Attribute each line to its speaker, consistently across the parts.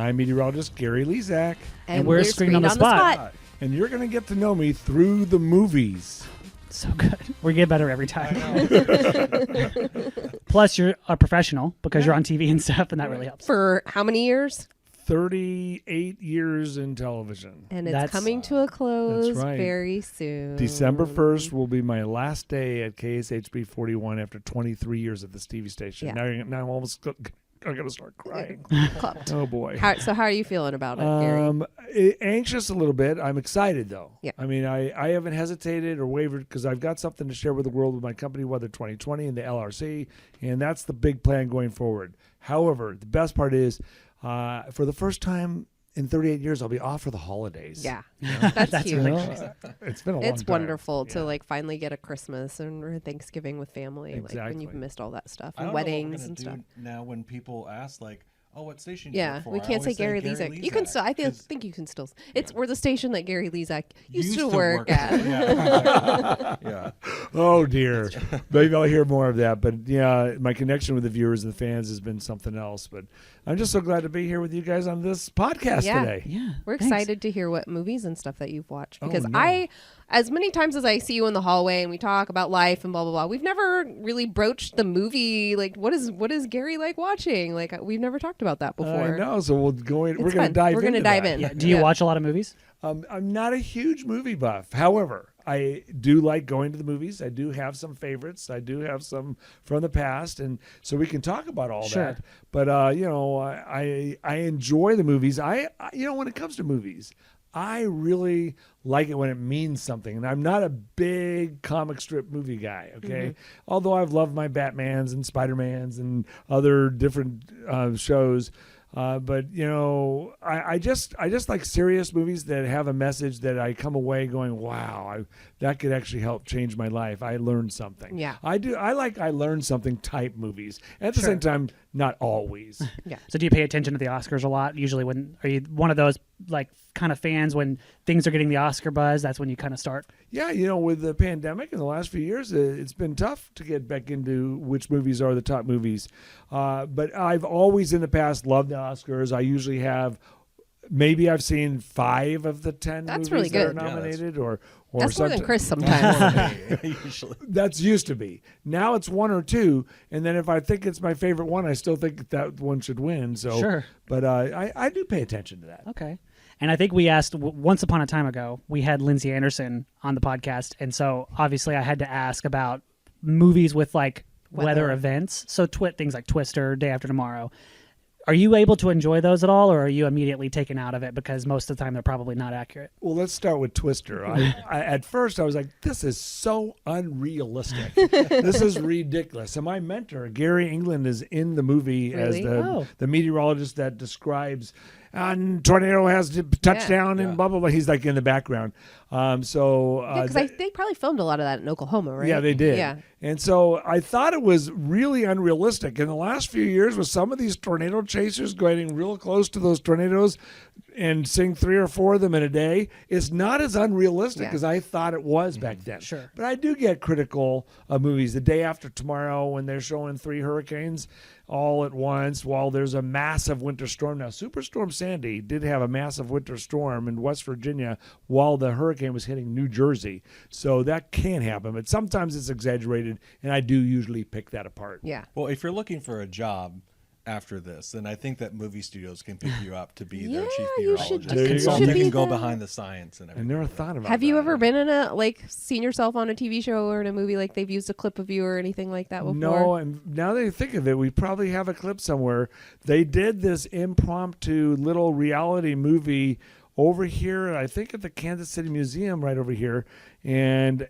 Speaker 1: I'm meteorologist Gary Lezak.
Speaker 2: And we're Screen on the Spot.
Speaker 1: And you're going to get to know me through the movies.
Speaker 3: So good. We get better every time. Plus, you're a professional because you're on TV and stuff, and that really helps.
Speaker 2: For how many years?
Speaker 1: 38 years in television.
Speaker 2: And it's coming to a close very soon.
Speaker 1: December 1st will be my last day at KSHB 41 after 23 years at this TV station.
Speaker 2: Yeah.
Speaker 1: Now I'm almost going to start crying. Oh, boy.
Speaker 2: So how are you feeling about it, Gary?
Speaker 1: Anxious a little bit. I'm excited, though.
Speaker 2: Yeah.
Speaker 1: I mean, I haven't hesitated or wavered because I've got something to share with the world with my company, Weather 2020 and the LRC, and that's the big plan going forward. However, the best part is for the first time in 38 years, I'll be off for the holidays.
Speaker 2: Yeah, that's huge.
Speaker 1: It's been a long time.
Speaker 2: It's wonderful to like finally get a Christmas or Thanksgiving with family,
Speaker 1: Exactly.
Speaker 2: like when you've missed all that stuff,
Speaker 4: I
Speaker 2: and
Speaker 4: don't know what we're
Speaker 2: weddings
Speaker 4: gonna
Speaker 2: and
Speaker 4: do
Speaker 2: stuff.
Speaker 4: now when people ask like, oh, what station? You
Speaker 2: Yeah,
Speaker 4: work for?
Speaker 2: we
Speaker 4: I
Speaker 2: can't say
Speaker 4: always
Speaker 2: Gary Lezak. You can still. I think you can still. We're the station that Gary Lezak used to work at.
Speaker 4: Yeah.
Speaker 1: Oh, dear. Maybe I'll hear more of that. But, yeah, my connection with the viewers and the fans has been something else. But I'm just so glad to be here with you guys on this podcast today.
Speaker 3: Yeah.
Speaker 2: We're
Speaker 3: thanks.
Speaker 2: excited to hear what movies and stuff that you've watched. Because
Speaker 1: no.
Speaker 2: as many times as I see you in the hallway and we talk about life and blah, blah, blah, we've never really broached the movie. Like, what is Gary like watching? Like, we've never talked about that before.
Speaker 1: I know. So we're going to
Speaker 2: fun.
Speaker 1: dive
Speaker 2: We're gonna
Speaker 1: into
Speaker 2: dive
Speaker 1: that.
Speaker 2: in.
Speaker 3: Yeah. Do you watch a lot of movies?
Speaker 1: I'm not a huge movie buff. However, I do like going to the movies. I do have some favorites. I do have some from the past, and so we can talk about all
Speaker 3: Sure.
Speaker 1: that. But I enjoy the movies. When it comes to movies, I really like it when it means something. And I'm not a big comic strip movie guy, okay?
Speaker 2: Mm-hmm.
Speaker 1: Although I've loved my Batmans and Spider-Mans and other different shows. But I just like serious movies that have a message that I come away going, wow, that could actually help change my life. I learned something.
Speaker 2: Yeah.
Speaker 1: I do. I learned something type movies. At the same time, not always.
Speaker 2: Yeah.
Speaker 3: So do you pay attention to the Oscars a lot? Usually are you one of those like kind of fans when things are getting the Oscar buzz, that's when you kind of start?
Speaker 1: Yeah, with the pandemic in the last few years, it's been tough to get back into which movies are the top movies. But I've always in the past loved the Oscars. I usually have, maybe I've seen 5 of the 10
Speaker 2: That's
Speaker 1: movies
Speaker 2: really
Speaker 1: that are
Speaker 2: good.
Speaker 1: nominated. Or
Speaker 2: That's more than
Speaker 1: something.
Speaker 2: Chris sometimes.
Speaker 4: Usually.
Speaker 1: That's used to be. Now it's 1 or 2, and then if I think it's my favorite one, I still think that one should win. So,
Speaker 3: Sure.
Speaker 1: But I do pay attention to that.
Speaker 3: Okay. And I think we asked once upon a time ago, we had Lindsay Anderson on the podcast. And so obviously I had to ask about movies with like weather events. So things like Twister, Day After Tomorrow. Are you able to enjoy those at all, or are you immediately taken out of it because most of the time they're probably not accurate?
Speaker 1: Well, let's start with Twister. At first, I was like, this is so unrealistic. This is ridiculous. And my mentor, Gary England, is in the movie as the meteorologist that describes tornado has touchdown and blah, blah, blah. He's like in the background. Because
Speaker 2: they probably filmed a lot of that in Oklahoma, right?
Speaker 1: Yeah, they did.
Speaker 2: Yeah.
Speaker 1: And so I thought it was really unrealistic. In the last few years, with some of these tornado chasers getting real close to those tornadoes and seeing 3 or 4 of them in a day, it's not as unrealistic as I thought it was back then.
Speaker 3: Sure.
Speaker 1: But I do get critical of movies. The Day After Tomorrow, when they're showing 3 hurricanes all at once while there's a massive winter storm. Now, Superstorm Sandy did have a massive winter storm in West Virginia while the hurricane was hitting New Jersey. So that can happen, but sometimes it's exaggerated, and I do usually pick that apart.
Speaker 2: Yeah.
Speaker 4: Well, if you're looking for a job after this, then I think that movie studios can pick you up to be their chief
Speaker 2: you should
Speaker 4: meteorologist.
Speaker 1: just-
Speaker 4: You
Speaker 1: should
Speaker 4: can go behind the science and
Speaker 1: I
Speaker 4: everything.
Speaker 1: never thought about that.
Speaker 2: Have you ever been in seen yourself on a TV show or in a movie, like they've used a clip of you or anything like that before?
Speaker 1: No, and now that I think of it, we probably have a clip somewhere. They did this impromptu little reality movie over here, I think at the Kansas City Museum right over here, and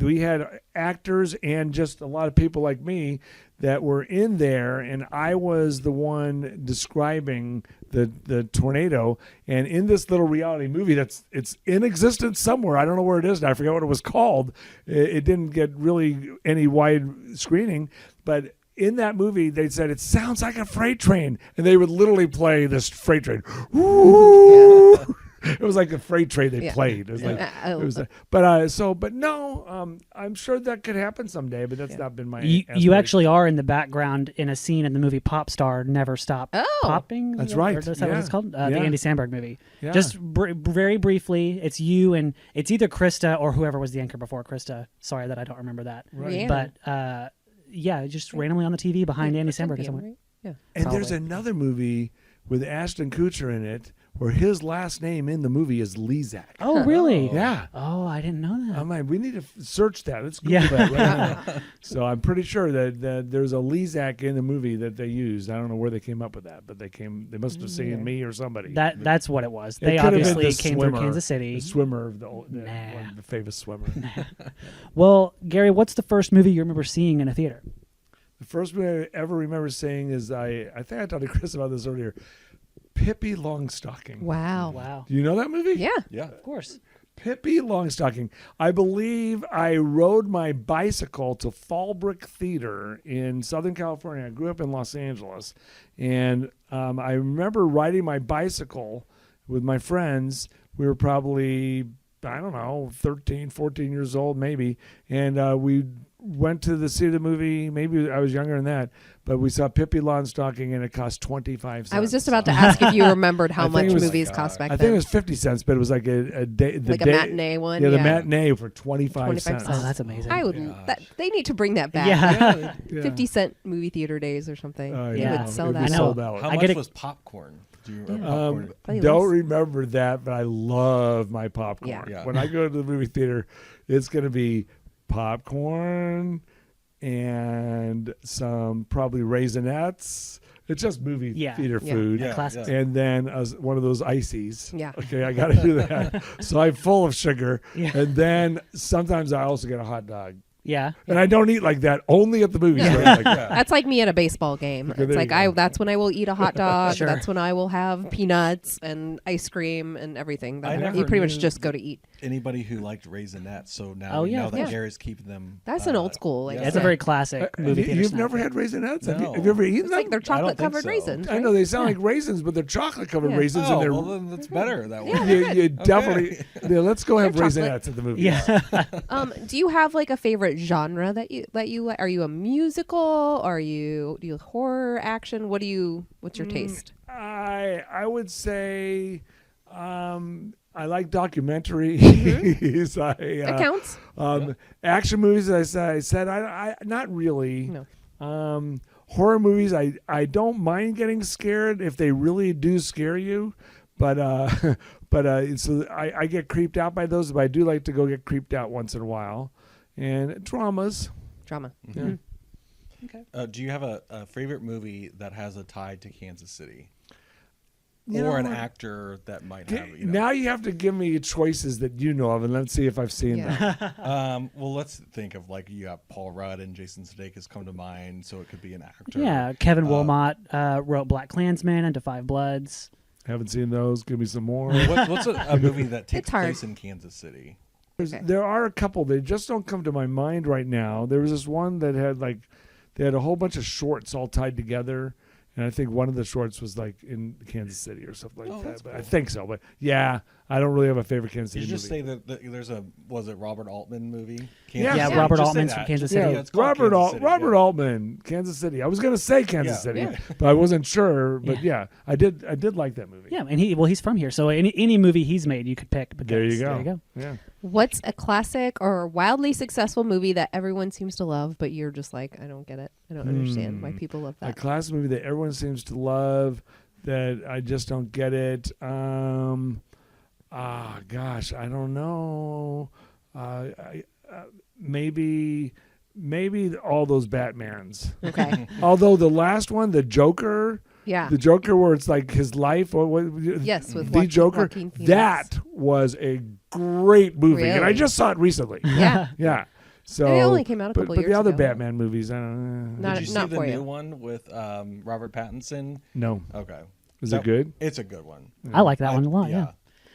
Speaker 1: we had actors and just a lot of people like me that were in there, and I was the one describing the tornado. And in this little reality movie it's in existence somewhere, I don't know where it is now, I forget what it was called. It didn't get really any wide screening, but in that movie, they said, it sounds like a freight train. And they would literally play this freight train. Woo! It was like a freight train they
Speaker 2: Yeah.
Speaker 1: played. It was like it was, but no. I'm sure that could happen someday, but that's not been my.
Speaker 3: You
Speaker 1: aspiration.
Speaker 3: actually are in the background in a scene in the movie Pop Star Never Stop
Speaker 2: Oh.
Speaker 3: Popping.
Speaker 1: That's
Speaker 3: Or
Speaker 1: right.
Speaker 3: is that what it's
Speaker 1: Yeah.
Speaker 3: called? The
Speaker 1: Yeah.
Speaker 3: Andy Samberg movie.
Speaker 1: Yeah.
Speaker 3: Just very briefly, it's you and it's either Krista or whoever was the anchor before Krista. Sorry that I don't remember that.
Speaker 2: Right.
Speaker 3: But just randomly on the TV behind Andy Samberg or something.
Speaker 2: Right? Yeah.
Speaker 1: And there's
Speaker 3: Probably.
Speaker 1: another movie with Ashton Kutcher in it where his last name in the movie is Lezak.
Speaker 3: Oh, really?
Speaker 1: Yeah.
Speaker 3: Oh, I didn't know that.
Speaker 1: I'm like, we need to search that. Let's Google
Speaker 3: Yeah.
Speaker 1: that right now. So I'm pretty sure that there's a Lezak in the movie that they used. I don't know where they came up with that, but they must have seen me or somebody.
Speaker 3: That's what it was.
Speaker 1: It
Speaker 3: They
Speaker 1: could have been
Speaker 3: obviously
Speaker 1: the
Speaker 3: came
Speaker 1: swimmer,
Speaker 3: through Kansas City.
Speaker 1: The swimmer, the
Speaker 3: Nah.
Speaker 1: the famous swimmer.
Speaker 3: Well, Gary, what's the first movie you remember seeing in a theater?
Speaker 1: The first movie I ever remember seeing is I think I talked to Chris about this earlier. Pippi Longstocking.
Speaker 2: Wow.
Speaker 3: Wow.
Speaker 1: Do you know that movie?
Speaker 2: Yeah.
Speaker 4: Yeah.
Speaker 3: Of course.
Speaker 1: Pippi Longstocking. I believe I rode my bicycle to Fallbrook Theater in Southern California. I grew up in Los Angeles. And I remember riding my bicycle with my friends. We were probably, I don't know, 13, 14 years old maybe. And we went to see the movie. Maybe I was younger than that. But we saw Pippi Longstocking and it cost 25 cents.
Speaker 2: I was just about to ask if you remembered how
Speaker 1: I think
Speaker 2: much
Speaker 1: it was-
Speaker 2: movies cost back
Speaker 1: I
Speaker 2: then.
Speaker 1: think it was 50 cents, but it was like a day.
Speaker 2: Like a matinee one,
Speaker 1: Yeah, the
Speaker 2: yeah.
Speaker 1: matinee for 25
Speaker 2: 25
Speaker 1: cents.
Speaker 2: cents.
Speaker 3: Oh, that's amazing.
Speaker 2: I would. That, they need to bring that back.
Speaker 3: Yeah.
Speaker 1: Yeah.
Speaker 2: 50-cent movie theater days or something. They
Speaker 3: Yeah.
Speaker 2: would sell
Speaker 1: It'd be
Speaker 2: that.
Speaker 3: I know.
Speaker 1: sold out.
Speaker 4: How
Speaker 3: I
Speaker 4: much
Speaker 3: get it-
Speaker 4: was popcorn? Do you remember popcorn?
Speaker 2: Probably
Speaker 1: Don't
Speaker 2: less.
Speaker 1: remember that, but I love my popcorn.
Speaker 2: Yeah.
Speaker 4: Yeah.
Speaker 1: When I go to the movie theater, it's going to be popcorn and some probably Raisinets. It's just movie
Speaker 3: Yeah.
Speaker 1: theater
Speaker 2: Yeah.
Speaker 1: food.
Speaker 4: Yeah,
Speaker 3: classics.
Speaker 4: yeah.
Speaker 1: And then one of those ices.
Speaker 2: Yeah.
Speaker 1: Okay, I got to do that. So I'm full of sugar.
Speaker 3: Yeah.
Speaker 1: And then sometimes I also get a hot dog.
Speaker 3: Yeah.
Speaker 1: And I don't eat like that. Only at the movies. do I eat like that.
Speaker 2: That's like me at a baseball game.
Speaker 1: Okay,
Speaker 2: It's
Speaker 1: there
Speaker 2: like
Speaker 1: you go.
Speaker 2: that's when I will eat a hot dog.
Speaker 3: Sure.
Speaker 2: That's when I will have peanuts and ice cream and everything.
Speaker 4: I
Speaker 2: That
Speaker 4: never
Speaker 2: you pretty much
Speaker 4: knew-
Speaker 2: just go to eat.
Speaker 4: Anybody who liked Raisinets, so now
Speaker 3: Oh,
Speaker 4: we
Speaker 3: yeah,
Speaker 4: know
Speaker 3: of
Speaker 4: that
Speaker 2: course.
Speaker 4: Gary's keeping them.
Speaker 2: That's an old school. Like,
Speaker 3: It's a very classic movie theater
Speaker 1: You've
Speaker 3: snack.
Speaker 1: never had Raisinets?
Speaker 4: No.
Speaker 1: Have you ever eaten
Speaker 2: It's
Speaker 1: them?
Speaker 2: like they're chocolate covered
Speaker 4: so.
Speaker 2: raisins.
Speaker 1: I know they sound like raisins, but they're chocolate covered
Speaker 2: Yeah.
Speaker 1: raisins, and
Speaker 4: Oh,
Speaker 1: they're
Speaker 4: well then that's better that way.
Speaker 1: you definitely. Yeah, let's go have
Speaker 2: They're chocolate.
Speaker 1: Raisinets at the movie.
Speaker 3: Yeah.
Speaker 2: Do you have like a favorite genre that you like? Are you a musical? Do you horror, action? What's your taste?
Speaker 1: I would say I like documentaries.
Speaker 2: That counts.
Speaker 1: Action movies, as I said, I not really.
Speaker 2: No.
Speaker 1: Horror movies, I don't mind getting scared if they really do scare you, but so I get creeped out by those, but I do like to go get creeped out once in a while, and dramas.
Speaker 2: Drama.
Speaker 1: Yeah.
Speaker 4: Do you have a favorite movie that has a tie to Kansas City?
Speaker 1: You
Speaker 4: Or
Speaker 1: know
Speaker 4: an
Speaker 1: what?
Speaker 4: actor that might
Speaker 1: G-
Speaker 4: have.
Speaker 1: Now you have to give me choices that you know of, and let's see if I've seen
Speaker 2: Yeah.
Speaker 1: them.
Speaker 4: Well, let's think of like you have Paul Rudd and Jason Sudeikis come to mind, so it could be an actor.
Speaker 3: Yeah. Kevin Wilmot wrote Black Klansman and To Five Bloods.
Speaker 1: Haven't seen those. Give me some more.
Speaker 4: What's a movie that takes
Speaker 2: It's hard.
Speaker 4: place in Kansas City?
Speaker 2: Okay.
Speaker 1: There are a couple. They just don't come to my mind right now. There was this one that had they had a whole bunch of shorts all tied together. And I think one of the shorts was like in Kansas City or something like that.
Speaker 4: that's
Speaker 1: But I
Speaker 4: cool.
Speaker 1: think so. But yeah, I don't really have a favorite Kansas
Speaker 4: Did
Speaker 1: City
Speaker 4: you just
Speaker 1: movie.
Speaker 4: say that there's was it Robert Altman movie?
Speaker 1: Yeah.
Speaker 3: Yeah,
Speaker 2: Yeah.
Speaker 3: Robert
Speaker 4: Just say
Speaker 3: Altman's from
Speaker 4: that.
Speaker 3: Kansas
Speaker 4: Just-
Speaker 3: City.
Speaker 1: Yeah,
Speaker 4: it's called
Speaker 1: Robert
Speaker 4: Kansas City,
Speaker 1: Robert
Speaker 4: yeah.
Speaker 1: Altman, Kansas City. I was gonna say Kansas
Speaker 4: Yeah,
Speaker 1: City,
Speaker 2: yeah.
Speaker 1: but I wasn't sure. But yeah, I did like that movie.
Speaker 3: Yeah, and he's from here, so any movie he's made you could pick. But
Speaker 1: There you
Speaker 3: that's-
Speaker 1: go. Yeah.
Speaker 2: What's a classic or wildly successful movie that everyone seems to love, but you're just like, I don't get it. I don't understand why people love
Speaker 1: A
Speaker 2: that.
Speaker 1: classic movie that everyone seems to love that I just don't get it. Gosh, I don't know. Maybe all those Batmans.
Speaker 2: Okay.
Speaker 1: Although the last one, the Joker,
Speaker 2: Yeah.
Speaker 1: the Joker, where it's like his life, or what?
Speaker 2: Yes, with
Speaker 1: the Joker.
Speaker 2: Joaquin Phoenix.
Speaker 1: That was a great movie, and I
Speaker 2: Really?
Speaker 1: just saw it recently.
Speaker 2: Yeah.
Speaker 1: Yeah. So
Speaker 2: It only came out a couple
Speaker 1: but
Speaker 2: years
Speaker 1: the other
Speaker 2: ago.
Speaker 1: Batman movies, I don't know.
Speaker 2: Not-
Speaker 4: Did you
Speaker 2: not
Speaker 4: see
Speaker 2: for
Speaker 4: the
Speaker 2: you.
Speaker 4: new one with Robert Pattinson?
Speaker 1: No.
Speaker 4: Okay.
Speaker 1: Is it good?
Speaker 4: It's a good one.
Speaker 3: I like that one a lot. Yeah.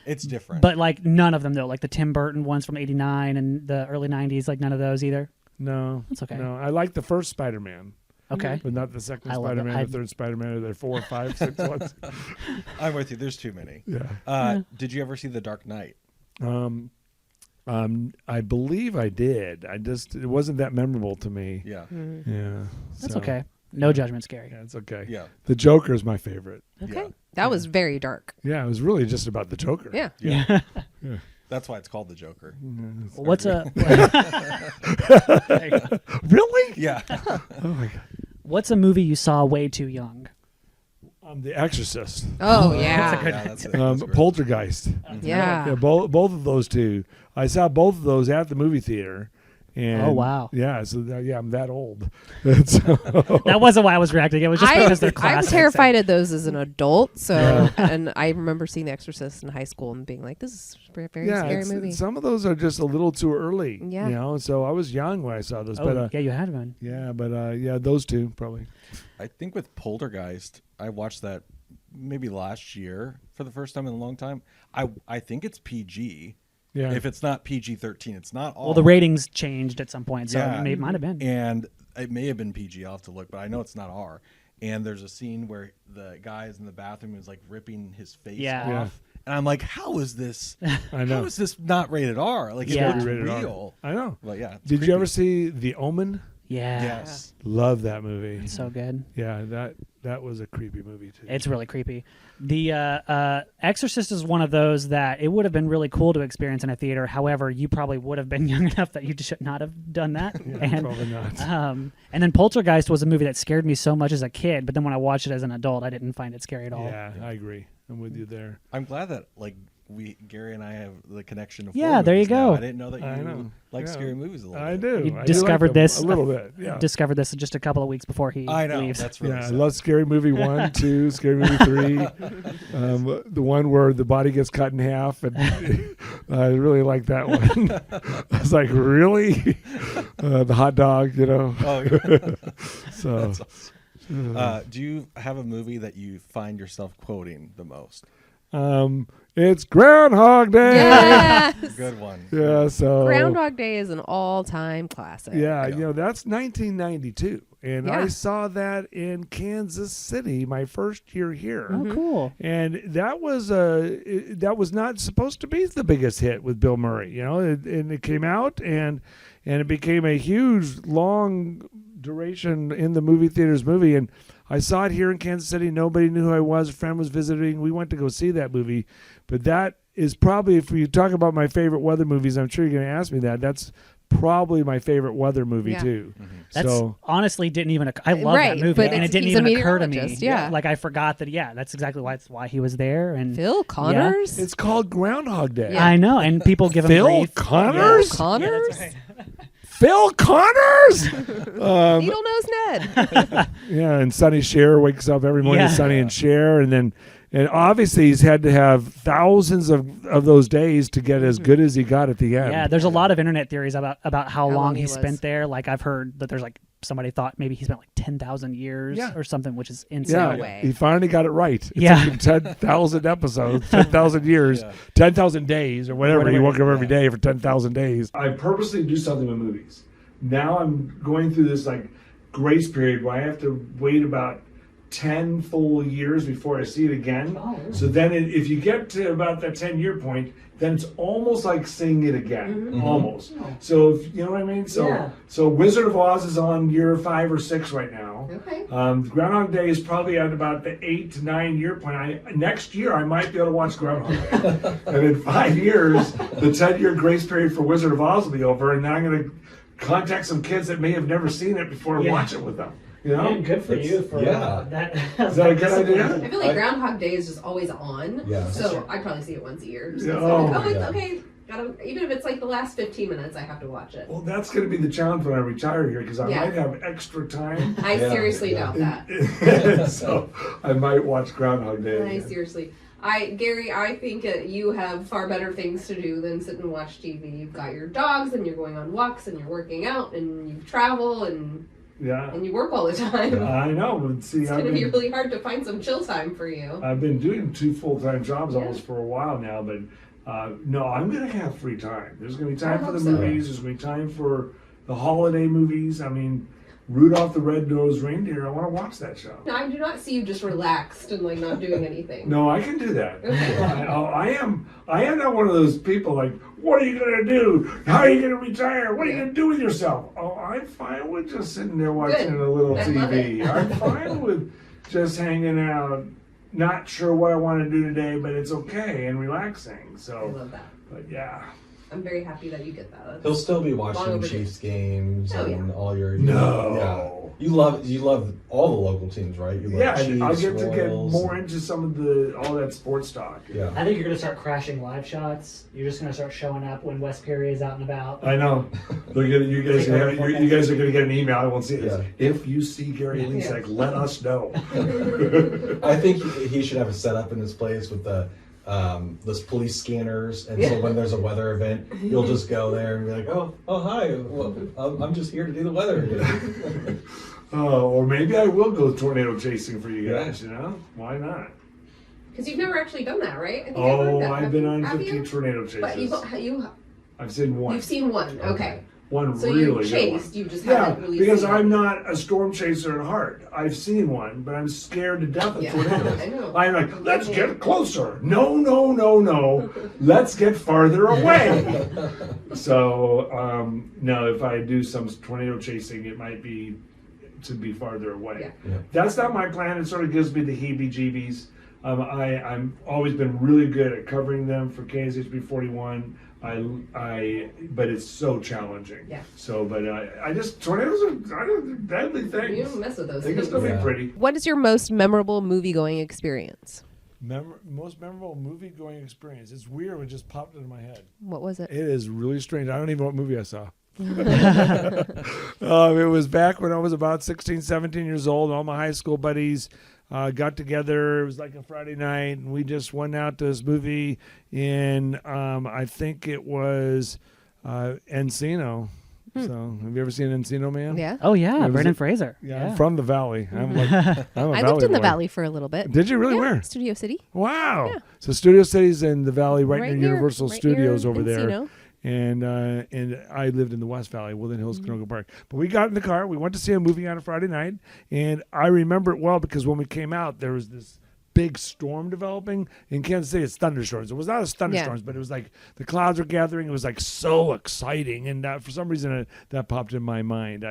Speaker 4: It's different.
Speaker 3: But like none of them though, like the Tim Burton ones from '89 and the early '90s, like none of those either.
Speaker 1: No.
Speaker 3: That's okay.
Speaker 1: No, I like the first Spider-Man.
Speaker 3: Okay.
Speaker 1: but not the second
Speaker 3: I love it.
Speaker 1: Spider-Man, the third Spider-Man, or the 4, 5, 6 ones.
Speaker 4: I'm with you. There's too many.
Speaker 1: Yeah.
Speaker 4: Did you ever see The Dark Knight?
Speaker 1: I believe I did. It wasn't that memorable to me.
Speaker 4: Yeah.
Speaker 1: Yeah.
Speaker 3: That's
Speaker 1: so,
Speaker 3: okay. No judgment, Scary.
Speaker 1: Yeah, it's okay.
Speaker 4: Yeah.
Speaker 1: The Joker is my favorite.
Speaker 2: Okay.
Speaker 4: Yeah.
Speaker 2: That was very dark.
Speaker 1: Yeah, it was really just about the Joker.
Speaker 2: Yeah.
Speaker 4: Yeah.
Speaker 1: Yeah.
Speaker 4: That's why it's called The Joker.
Speaker 3: What's a
Speaker 1: Really?
Speaker 4: Yeah.
Speaker 1: Oh my God.
Speaker 3: What's a movie you saw way too young?
Speaker 1: The Exorcist.
Speaker 2: Oh, yeah.
Speaker 4: That's great.
Speaker 1: Poltergeist.
Speaker 2: Yeah.
Speaker 1: Yeah, both of those two. I saw both of those at the movie theater. And
Speaker 3: Oh, wow.
Speaker 1: Yeah, so I'm that old. And so-
Speaker 3: That wasn't why I was reacting. It was just because they're
Speaker 2: I'm
Speaker 3: classics.
Speaker 2: terrified of those as an adult. So,
Speaker 1: Yeah.
Speaker 2: and I remember seeing The Exorcist in high school and being like, "This is a very scary movie."
Speaker 1: some of those are just a little too early.
Speaker 2: Yeah.
Speaker 1: You know, so I was young when I saw those.
Speaker 3: Oh,
Speaker 1: but
Speaker 3: yeah, you had one.
Speaker 1: yeah, those two probably.
Speaker 4: I think with Poltergeist, I watched that maybe last year for the first time in a long time. I think it's PG.
Speaker 1: Yeah.
Speaker 4: If it's not PG-13, it's not all.
Speaker 3: Well, the ratings changed at some point, so
Speaker 4: Yeah.
Speaker 3: it might have been.
Speaker 4: And it may have been PG. I'll have to look, but I know it's not R. And there's a scene where the guy is in the bathroom and is like ripping his face
Speaker 3: Yeah.
Speaker 4: off.
Speaker 1: Yeah.
Speaker 4: And I'm like, how is this?
Speaker 1: I know.
Speaker 4: How is this not rated R? Like,
Speaker 3: Yeah.
Speaker 4: it looks
Speaker 1: Rated R.
Speaker 4: real.
Speaker 1: I know.
Speaker 4: But yeah. it's
Speaker 1: Did you ever
Speaker 4: creepy.
Speaker 1: see The Omen?
Speaker 3: Yeah.
Speaker 4: Yes.
Speaker 1: Love that movie.
Speaker 3: So good.
Speaker 1: Yeah, that was a creepy movie too.
Speaker 3: It's really creepy. The Exorcist is one of those that it would have been really cool to experience in a theater. However, you probably would have been young enough that you should not have done that.
Speaker 1: Yeah,
Speaker 3: and,
Speaker 1: probably not.
Speaker 3: and then Poltergeist was a movie that scared me so much as a kid, but then when I watched it as an adult, I didn't find it scary at all.
Speaker 1: Yeah, I agree. I'm with you there.
Speaker 4: I'm glad that Gary and I have the connection of
Speaker 3: Yeah,
Speaker 4: horror
Speaker 3: there you
Speaker 4: movies now.
Speaker 3: go.
Speaker 4: I didn't know that
Speaker 1: I
Speaker 4: you
Speaker 1: know.
Speaker 4: like
Speaker 1: Yeah.
Speaker 4: scary movies a little
Speaker 1: I
Speaker 4: bit.
Speaker 1: do.
Speaker 3: You
Speaker 1: I do like
Speaker 3: discovered
Speaker 1: them
Speaker 3: this
Speaker 1: a little bit. Yeah.
Speaker 3: Discovered this just a couple of weeks before he
Speaker 4: I know.
Speaker 3: leaves.
Speaker 4: That's really
Speaker 1: Yeah, I
Speaker 4: sad.
Speaker 1: love Scary Movie 1, 2, Scary Movie 3. The one where the body gets cut in half, and I really like that one. I was like, really? The hot dog, you know.
Speaker 4: Oh, yeah.
Speaker 1: So
Speaker 4: Do you have a movie that you find yourself quoting the most?
Speaker 1: it's Groundhog Day.
Speaker 2: Yes.
Speaker 4: Good one.
Speaker 1: Yeah. So
Speaker 2: Groundhog Day is an all-time classic.
Speaker 1: Yeah,
Speaker 4: Yeah.
Speaker 1: you know, that's 1992. And I
Speaker 2: Yeah.
Speaker 1: saw that in Kansas City my first year here.
Speaker 3: Oh, cool.
Speaker 1: And that was not supposed to be the biggest hit with Bill Murray, you know, and it came out and it became a huge, long duration in the movie theaters movie. And I saw it here in Kansas City. Nobody knew who I was. A friend was visiting. We went to go see that movie. But that is probably, if you talk about my favorite weather movies, I'm sure you're going to ask me that. That's probably my favorite weather movie
Speaker 2: Yeah.
Speaker 1: too.
Speaker 3: That's
Speaker 1: So
Speaker 3: honestly didn't even. I love
Speaker 2: Right,
Speaker 3: that movie,
Speaker 2: but
Speaker 3: and it didn't
Speaker 2: he's a
Speaker 3: even occur to me.
Speaker 2: meteorologist, yeah.
Speaker 3: Like I forgot that. Yeah, that's exactly why he was there. And
Speaker 2: Phil Connors.
Speaker 1: it's called Groundhog Day.
Speaker 2: Yeah.
Speaker 3: I know, and people give him
Speaker 1: Phil
Speaker 3: grief.
Speaker 1: Connors?
Speaker 2: Phil Connors.
Speaker 3: Yeah, that's right.
Speaker 1: Phil Connors.
Speaker 2: Needle Nose Ned.
Speaker 1: Yeah, and Sonny Cher wakes up every morning.
Speaker 3: Yeah.
Speaker 1: Sonny and Cher, and obviously he's had to have thousands of those days to get as good as he got at the end.
Speaker 3: Yeah, there's a lot of internet theories about how long
Speaker 2: long
Speaker 3: he
Speaker 2: he was.
Speaker 3: spent there. Like I've heard that there's like somebody thought maybe he spent like 10,000 years
Speaker 1: Yeah.
Speaker 3: or something, which is insane.
Speaker 1: Yeah,
Speaker 2: No way.
Speaker 1: he finally got it right. It
Speaker 3: Yeah.
Speaker 1: took him 10,000 episodes, 10,000 years,
Speaker 4: Yeah.
Speaker 1: 10,000 days, or whatever. He
Speaker 3: Whatever.
Speaker 1: woke up every day for 10,000 days. I purposely do something with movies. Now I'm going through this like grace period where I have to wait about 10 full years before I see it again.
Speaker 3: Oh, really?
Speaker 1: So then if you get to about that 10-year point, then it's almost like seeing it again. Almost. So if, you know what I mean? So
Speaker 3: Yeah.
Speaker 1: so Wizard of Oz is on year 5 or 6 right now.
Speaker 2: Okay.
Speaker 1: Groundhog Day is probably at about the 8 to 9 year point. Next year, I might be able to watch Groundhog Day. And in 5 years, the 10-year grace period for Wizard of Oz will be over, and then I'm going to contact some kids that may have never seen it before and
Speaker 3: Yeah.
Speaker 1: watch it with them. You know?
Speaker 3: good for you for
Speaker 5: yeah.
Speaker 3: that.
Speaker 1: Is that a good idea?
Speaker 6: I feel like Groundhog Day is just always on.
Speaker 5: Yeah.
Speaker 6: So I probably see it once a year. So
Speaker 1: Yeah.
Speaker 6: it's like,
Speaker 1: Oh,
Speaker 6: it's
Speaker 5: yeah.
Speaker 6: okay. Even if it's like the last 15 minutes, I have to watch it.
Speaker 1: Well, that's going to be the challenge when I retire here because I
Speaker 6: Yeah.
Speaker 1: might have extra time.
Speaker 6: I
Speaker 5: Yeah,
Speaker 6: seriously
Speaker 5: yeah.
Speaker 6: doubt that.
Speaker 1: So I might watch Groundhog Day.
Speaker 6: I
Speaker 1: again.
Speaker 6: seriously. Gary, I think you have far better things to do than sit and watch TV. You've got your dogs, and you're going on walks, and you're working out, and you travel, and
Speaker 1: Yeah.
Speaker 6: you work all the time.
Speaker 1: I know, but see,
Speaker 6: It's going to be really hard to find some chill time for you.
Speaker 1: I've been doing 2 full-time jobs
Speaker 6: Yeah.
Speaker 1: almost for a while now, but no, I'm going to have free time. There's going to be time
Speaker 6: I
Speaker 1: for the
Speaker 6: hope so.
Speaker 1: movies. There's going to be time for the holiday movies. I mean, Rudolph the Red-Nosed Reindeer, I want to watch that show.
Speaker 6: No, I do not see you just relaxed and like not doing anything.
Speaker 1: No, I can do that.
Speaker 6: Okay.
Speaker 1: I am not one of those people like, what are you going to do? How are you going to retire? What are you going to do with yourself? Oh, I'm fine with just sitting there watching
Speaker 6: Good.
Speaker 1: a little
Speaker 6: I love
Speaker 1: TV.
Speaker 6: it.
Speaker 1: I'm fine with just hanging out, not sure what I want to do today, but it's okay and relaxing.
Speaker 6: I
Speaker 1: So,
Speaker 6: love that.
Speaker 1: but yeah.
Speaker 6: I'm very happy that you get that. That's-
Speaker 5: He'll still be
Speaker 6: Long
Speaker 5: watching
Speaker 6: overdue.
Speaker 5: Chiefs games
Speaker 6: Oh,
Speaker 5: and all your.
Speaker 1: No.
Speaker 5: Yeah. You love all the local teams, right? You love
Speaker 1: Yeah,
Speaker 5: Chiefs,
Speaker 1: I'll get to get
Speaker 5: Royals,
Speaker 1: more into some of all that sports talk.
Speaker 5: Yeah.
Speaker 3: I think you're going to start crashing live shots. You're just going to start showing up when Wes Perry is out and about.
Speaker 1: I know. You guys are going to get an email. I won't see it.
Speaker 5: Yeah.
Speaker 1: If you see Gary Lezak, let us know.
Speaker 5: I think he should have a setup in his place with those police scanners, and so when there's a weather event, you'll just go there and be like, oh hi, well, I'm just here to do the weather.
Speaker 1: Oh, or maybe I will go tornado chasing for you guys. You know, why not?
Speaker 6: Because you've never actually done that, right? I think I've heard that.
Speaker 1: I've been on
Speaker 6: Have
Speaker 1: 50
Speaker 6: you?
Speaker 1: tornado
Speaker 6: But
Speaker 1: chases. I've seen one.
Speaker 6: you've seen one. Okay.
Speaker 1: One
Speaker 6: So
Speaker 1: really
Speaker 6: you
Speaker 1: good
Speaker 6: chased,
Speaker 1: one.
Speaker 6: you just
Speaker 1: Yeah,
Speaker 6: haven't really
Speaker 1: because
Speaker 6: seen
Speaker 1: I'm
Speaker 6: one.
Speaker 1: not a storm chaser at heart. I've seen one, but I'm scared to death of
Speaker 6: Yeah,
Speaker 1: tornadoes.
Speaker 6: I know.
Speaker 1: I'm like, let's get closer. No. Let's get farther away. So, no, if I do some tornado chasing, it might be to be farther away.
Speaker 6: Yeah.
Speaker 1: That's not my plan. It sort of gives me the heebie-jeebies. I'm always been really good at covering them for KSHB 41. But it's so challenging.
Speaker 6: Yeah.
Speaker 1: So, but I just tornadoes are deadly things.
Speaker 6: You don't mess with those
Speaker 1: They can
Speaker 6: things.
Speaker 1: still be
Speaker 5: Yeah.
Speaker 1: pretty.
Speaker 2: What is your most memorable movie going experience?
Speaker 1: Most memorable movie going experience. It's weird. It just popped into my head.
Speaker 2: What was it?
Speaker 1: It is really strange. I don't even know what movie I saw. It was back when I was about 16, 17 years old. All my high school buddies got together. It was like a Friday night, and we just went out to this movie in, I think it was Encino. So, have you ever seen Encino Man?
Speaker 2: Yeah.
Speaker 3: Oh yeah,
Speaker 1: was
Speaker 3: Brendan
Speaker 1: it-
Speaker 3: Fraser.
Speaker 1: Yeah, I'm from the Valley. I'm a
Speaker 2: I
Speaker 1: Valley
Speaker 2: lived in the
Speaker 1: boy.
Speaker 2: Valley for a little bit.
Speaker 1: Did you really?
Speaker 2: Yeah,
Speaker 1: Where?
Speaker 2: Studio City.
Speaker 1: Wow.
Speaker 2: Yeah.
Speaker 1: So Studio City's in the Valley, right near
Speaker 2: near-
Speaker 1: Universal
Speaker 2: right
Speaker 1: Studios
Speaker 2: near
Speaker 1: over there.
Speaker 2: Encino.
Speaker 1: And I lived in the West Valley, Woodland Hills,
Speaker 2: Mm-hmm.
Speaker 1: Canoga Park. But we got in the car. We went to see a movie on a Friday night, and I remember it well because when we came out, there was this big storm developing in Kansas City. It's thunderstorms. It was not a thunderstorms, but it was like the clouds were gathering. It was like so exciting, and for some reason that popped in my mind.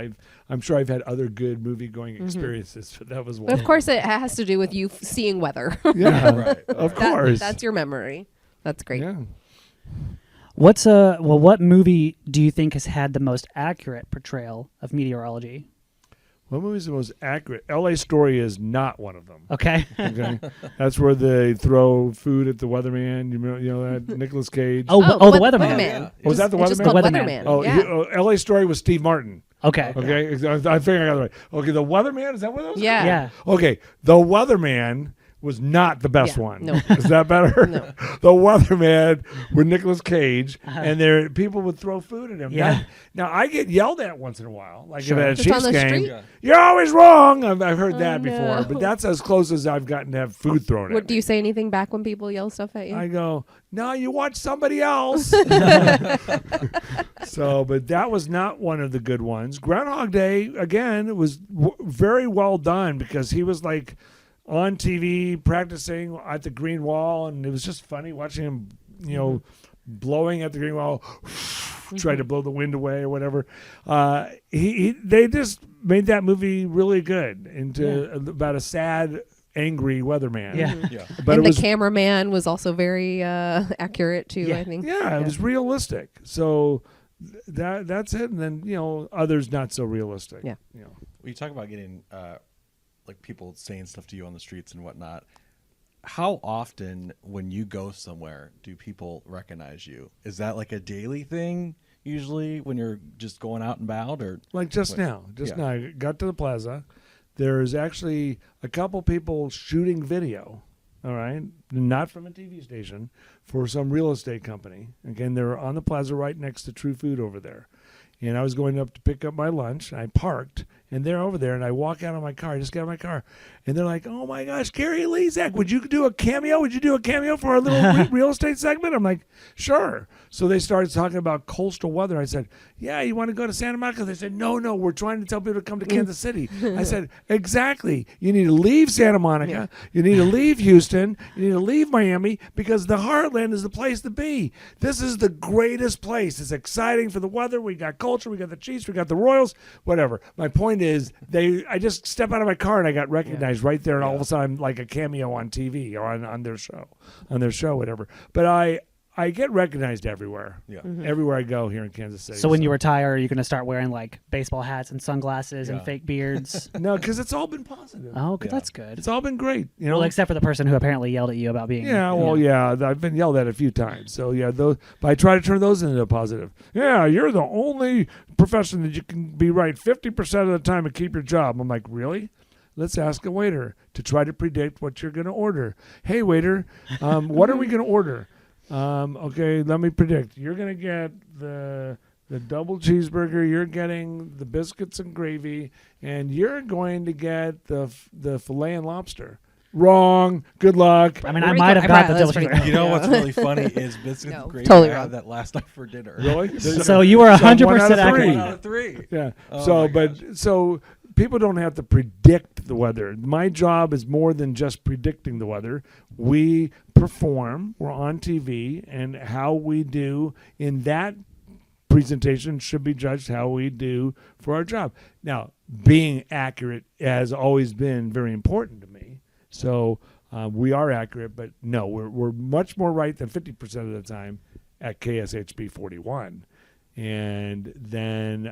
Speaker 1: I'm sure I've had other good movie going experiences, but that was one.
Speaker 2: But of course, it has to do with you seeing weather.
Speaker 1: Yeah,
Speaker 4: Right.
Speaker 1: of course.
Speaker 2: That's your memory. That's great.
Speaker 1: Yeah.
Speaker 3: What movie do you think has had the most accurate portrayal of meteorology?
Speaker 1: What movie is the most accurate? L.A. Story is not one of them.
Speaker 3: Okay.
Speaker 1: Okay, that's where they throw food at the weatherman. You know that Nicolas Cage.
Speaker 3: The Weatherman.
Speaker 4: Yeah.
Speaker 1: Was that the
Speaker 2: It's just
Speaker 1: Weatherman?
Speaker 2: called
Speaker 3: Weatherman.
Speaker 2: Weatherman.
Speaker 1: Oh,
Speaker 2: yeah.
Speaker 1: L.A. Story was Steve Martin.
Speaker 3: Okay.
Speaker 1: Okay, I figured I got it right. Okay, the Weatherman, is that what that was?
Speaker 2: Yeah.
Speaker 3: Yeah.
Speaker 1: Okay, the Weatherman was not the best
Speaker 2: Yeah,
Speaker 1: one.
Speaker 2: no.
Speaker 1: Is that better?
Speaker 2: No.
Speaker 1: The Weatherman with Nicolas Cage, and people would throw food at him.
Speaker 3: Yeah.
Speaker 1: Now I get yelled at once in a while, like
Speaker 3: Sure.
Speaker 1: if at a
Speaker 2: Just on
Speaker 1: Chiefs
Speaker 2: the
Speaker 1: game.
Speaker 2: street?
Speaker 4: Yeah.
Speaker 1: You're always wrong. I've heard that before,
Speaker 2: no.
Speaker 1: but that's as close as I've gotten to have food thrown at
Speaker 2: What
Speaker 1: me.
Speaker 2: do you say anything back when people yell stuff at you?
Speaker 1: I go, no, you watch somebody else. So, but that was not one of the good ones. Groundhog Day, again, was very well done because he was like on TV practicing at the green wall, and it was just funny watching him, blowing at the green wall, trying to blow the wind away or whatever. They just made that movie really good into about a sad, angry weatherman.
Speaker 3: Yeah.
Speaker 4: Yeah.
Speaker 1: But
Speaker 2: and
Speaker 1: it was
Speaker 2: the cameraman was also very accurate too.
Speaker 3: Yeah.
Speaker 2: I think.
Speaker 1: Yeah, it was realistic. So that's it. And then others not so realistic.
Speaker 2: Yeah.
Speaker 4: Well, you talk about getting like people saying stuff to you on the streets and whatnot. How often, when you go somewhere, do people recognize you? Is that like a daily thing usually when you're just going out and about, or
Speaker 1: Like just
Speaker 4: Wait,
Speaker 1: now,
Speaker 4: yeah.
Speaker 1: I got to the plaza. There's actually a couple people shooting video. All right, not from a TV station, for some real estate company. Again, they're on the plaza right next to True Food over there. And I was going up to pick up my lunch. I parked, and they're over there, and I walk out of my car. I just get out of my car, and they're like, "Oh my gosh, Gary Lezak, would you do a cameo? Would you do a cameo for our little real estate segment?" I'm like, "Sure." So they started talking about coastal weather. I said, "Yeah, you want to go to Santa Monica?" They said, "No, we're trying to tell people to come to Kansas City." I said, "Exactly. You need to leave Santa Monica. You need to leave Houston. You need to leave Miami because the heartland is the place to be. This is the greatest place. It's exciting for the weather. We got culture. We got the Chiefs. We got the Royals. Whatever." My point is, I just step out of my car and I got recognized right there, and all of a sudden I'm like a cameo on TV or on their show, whatever. But I get recognized everywhere.
Speaker 4: Yeah.
Speaker 1: Everywhere I go here in Kansas City.
Speaker 3: So when you retire, are you going to start wearing like baseball hats and sunglasses and
Speaker 4: Yeah.
Speaker 3: fake beards?
Speaker 1: No, because it's all been positive.
Speaker 3: Oh, good.
Speaker 4: Yeah.
Speaker 3: That's good.
Speaker 1: It's all been great. You know,
Speaker 3: Well, except for the person who apparently yelled at you about being.
Speaker 1: yeah, well, yeah, I've been yelled at a few times. So yeah, those, but I try to turn those into a positive. Yeah, you're the only profession that you can be right 50% of the time and keep your job. I'm like, really? Let's ask a waiter to try to predict what you're going to order. Hey, waiter, what are we going to order? Okay, let me predict. You're going to get the double cheeseburger. You're getting the biscuits and gravy, and you're going to get the filet and lobster. Wrong. Good luck.
Speaker 3: I mean, I
Speaker 2: Pretty
Speaker 3: might
Speaker 2: good.
Speaker 3: have got the
Speaker 2: That's
Speaker 3: double
Speaker 2: pretty
Speaker 3: cheeseburger.
Speaker 2: good.
Speaker 4: You know
Speaker 2: Yeah.
Speaker 4: what's really funny is biscuits
Speaker 2: No,
Speaker 4: and gravy.
Speaker 2: totally
Speaker 4: I
Speaker 2: wrong.
Speaker 4: had that last night for dinner.
Speaker 1: Really?
Speaker 3: So you were
Speaker 1: So 1
Speaker 3: 100%
Speaker 1: out of
Speaker 3: accurate.
Speaker 1: 3.
Speaker 4: 1 out of 3.
Speaker 1: Yeah.
Speaker 4: Oh
Speaker 1: so,
Speaker 4: my
Speaker 1: but
Speaker 4: gosh.
Speaker 1: so people don't have to predict the weather. My job is more than just predicting the weather. We perform. We're on TV, and how we do in that presentation should be judged how we do for our job. Now, being accurate has always been very important to me. So we are accurate, but no, we're much more right than 50% of the time at KSHB 41, and then